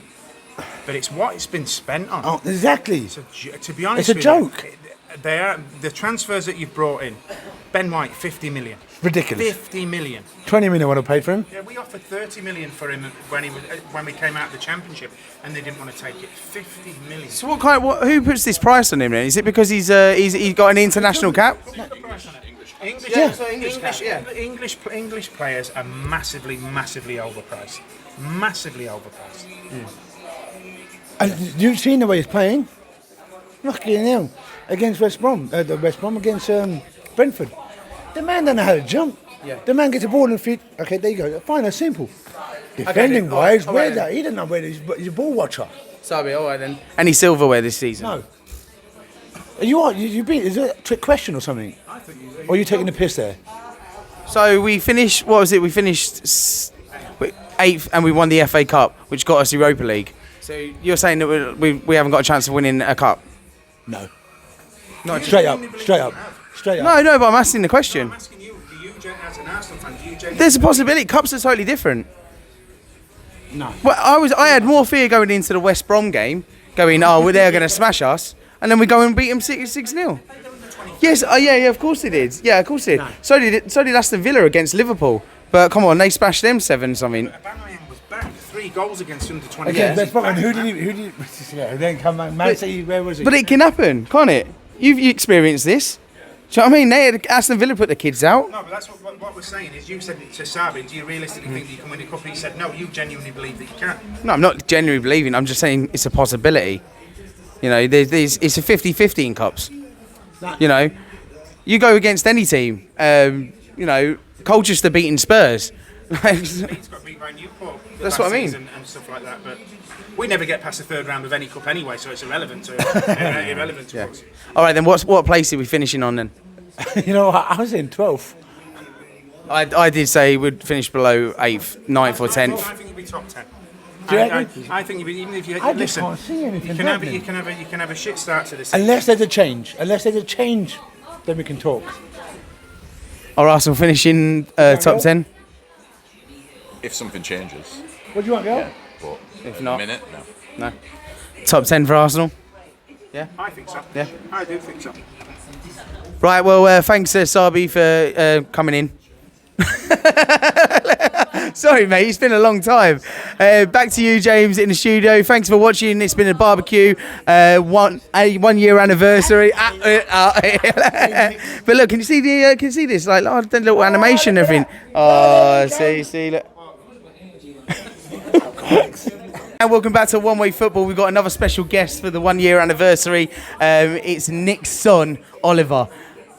C: But it's what it's been spent on.
G: Oh, exactly.
C: To be honest,
G: It's a
C: with you,
G: joke.
C: They are the transfers that you've brought in. Ben White, 50 million.
G: Ridiculous.
C: 50 million.
G: 20 million I would have paid for him.
C: Yeah, we offered 30 million for him when we came out of the championship, and they didn't want to take it. 50 million.
B: So who puts this price on him then? Is it because he's got an international cap?
C: English players are massively overpriced. Massively overpriced.
G: And you've seen the way he's playing? Fucking hell. Against West Brom against Brentford. The man doesn't know how to jump.
B: Yeah.
G: The man gets the ball in the feet. Okay, there you go. Fine, that's simple. Defending wise, he doesn't know where he's a ball watcher.
B: Sorry, all right then. Any silverware this season?
G: No. Is it a trick question or something? I think you do. Or are you taking the piss there?
B: So we finished, what was it? We finished 8th and we won the FA Cup, which got us Europa League. So you're saying that we haven't got a chance of winning a cup?
G: No. Straight up.
B: No, but I'm asking the question.
C: I'm asking you, as an Arsenal fan,
B: There's a possibility. Cups are totally different.
G: No.
B: Well, I had more fear going into the West Brom game, going, they're going to smash us, and then we go and beat them 6-0. Yes, yeah, of course they did. Yeah, of course they did. No. So did Aston Villa against Liverpool. But come on, they smashed them 7-something.
C: Aubameyang was back 3 goals against under 20.
G: Okay, West Brom. And who did? Then come back. Man City. Where was he?
B: But it can happen, can't it? You've experienced this. Do you know what I mean? They had Aston Villa put the kids out.
C: No, but that's what we're saying is you said to Sabi, do you realistically think that you can win a cup? He said, no, you genuinely believe that you can.
B: No, I'm not genuinely believing. I'm just saying it's a possibility. You know, it's a 50-50 in cups. You know, you go against any team. You know, Colchester beating Spurs.
C: He's got to beat by Newport.
B: That's what I mean.
C: And stuff like that, but we never get past the 3rd round of any cup anyway, so it's irrelevant to us.
B: All right, then what place are we finishing on then?
G: You know, I was in 12th.
B: I did say we'd finish below 8th, 9th or 10th.
C: I think you'd be top 10.
G: I
C: think you'd be, even if you
G: I
C: listen.
G: can't see anything.
C: You can have a shit start to the season.
G: Unless there's a change, then we can talk.
B: Are Arsenal finishing top 10?
F: If something changes.
G: What do you want, girl?
F: Yeah, but
B: If
F: at
B: not,
F: the minute, no.
B: Top 10 for Arsenal.
C: I think so.
B: Yeah.
C: I do think so.
B: Right, well, thanks, Sabi, for coming in. Sorry, mate, it's been a long time. Back to you, James, in the studio. Thanks for watching. It's been a barbecue, 1 year anniversary. But look, can you see this? Like, the little animation and everything. Oh, see, look. And welcome back to One Way Football. We've got another special guest for the 1 year anniversary. It's Nick's son, Oliver.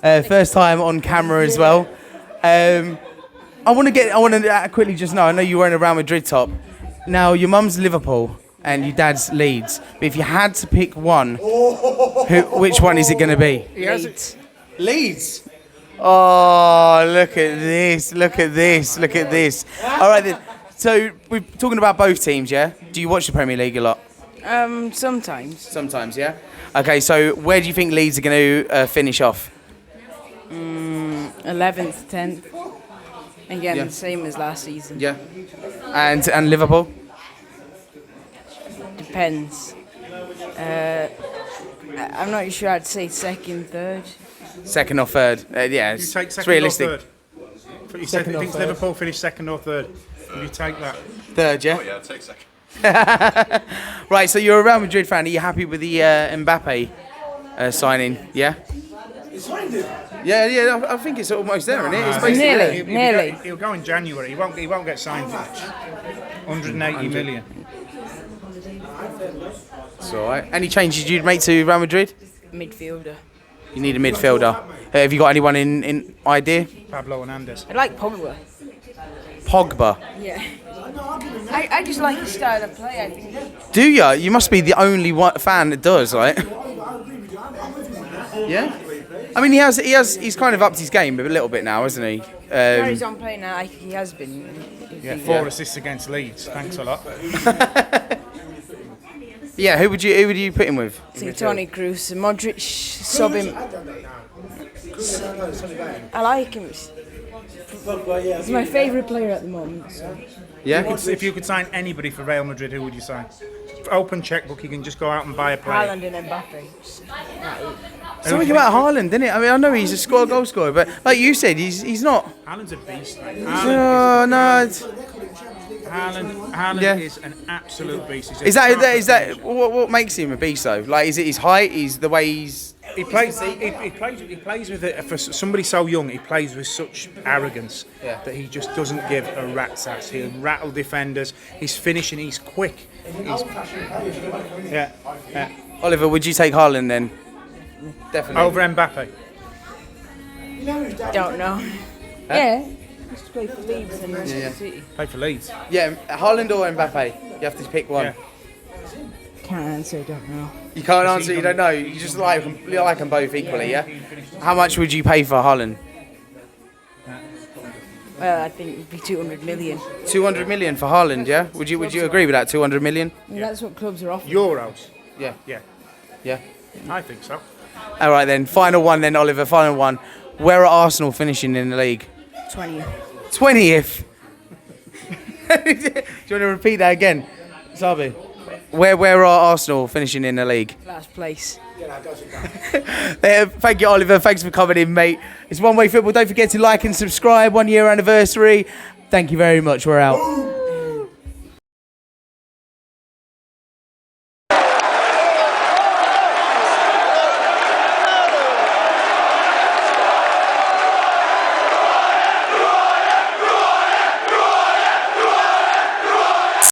B: First time on camera as well. I want to quickly just know. I know you're wearing a Real Madrid top. Now your mum's Liverpool and your dad's Leeds. But if you had to pick one, which one is it going to be? Leeds. Oh, look at this! Look at this! All right then. So we're talking about both teams, yeah? Do you watch the Premier League a lot?
H: Sometimes.
B: Sometimes, yeah. Okay, so where do you think Leeds are going to finish off?
H: 11th, 10th. Again, same as last season.
B: Yeah. And Liverpool?
H: Depends. I'm not sure. I'd say 2nd, 3rd.
B: 2nd or 3rd? Yeah,
C: You take 2nd
B: it's realistic.
C: or 3rd. You said you think Liverpool finish 2nd or 3rd. Will you take that?
B: 3rd, yeah?
F: Oh, yeah, I'll take 2nd.
B: Right, so you're a Real Madrid fan. Are you happy with the Mbappe signing? Yeah? Yeah, I think it's almost there, isn't it? It's basically
H: Nearly.
C: He'll go in January. He won't get signed for 180 million.
B: It's all right. Any changes you'd make to Real Madrid?
H: Midfielder.
B: You need a midfielder. Have you got anyone in idea?
C: Pablo Hernandez.
H: I like Pogba.
B: Pogba.
H: Yeah. I just like his style of play, I think.
B: Do you? You must be the only fan that does, right? Yeah. I mean, he's kind of upped his game a little bit now, hasn't he?
H: Where he's on play now, he has been.
C: Yeah, 4 assists against Leeds. Thanks a lot.
B: Yeah, who would you put him with?
H: I think Toni Kroos, Modric, sub him. I like him. He's my favourite player at the moment. So.
B: Yeah.
C: If you could sign anybody for Real Madrid, who would you sign? Open checkbook. You can just go out and buy a player.
H: Haaland and Mbappe.
B: Something about Haaland, didn't it? I mean, I know he's a goal scorer, but like you said, he's not.
C: Haaland's a beast.
B: Oh, no.
C: Haaland is an absolute beast.
B: Is that what makes him a beast though? Like, is it his height? Is the way he
C: plays with it for somebody so young. He plays with such arrogance that he just doesn't give a rat's ass. He'll rattle defenders. He's finishing. He's quick. Yeah.
B: Oliver, would you take Haaland then? Definitely
C: over Mbappe.
H: Don't know. Yeah. Used to play for Leeds and Manchester City.
C: Play for Leeds.
B: Yeah, Haaland or Mbappe. You have to pick one.
C: Yeah.
H: Can't answer. Don't know.
B: You can't answer. You don't know. You just like them both equally. Yeah. How much would you pay for Haaland?
H: Well, I think it'd be 200 million.
B: 200 million for Haaland. Yeah. Would you agree with that? 200 million.
H: Well, that's what clubs are offering.
C: Euros.
B: Yeah.
C: Yeah. I think so.
B: All right then. Final one then, Oliver. Final one. Where are Arsenal finishing in the league?
H: 20th.
B: 20th. Do you want to repeat that again, Sabi? Where are Arsenal finishing in the league?
H: Last place.
B: Thank you, Oliver. Thanks for coming in, mate. It's One Way Football. Don't forget to like and subscribe. 1 year anniversary. Thank you very much. We're out.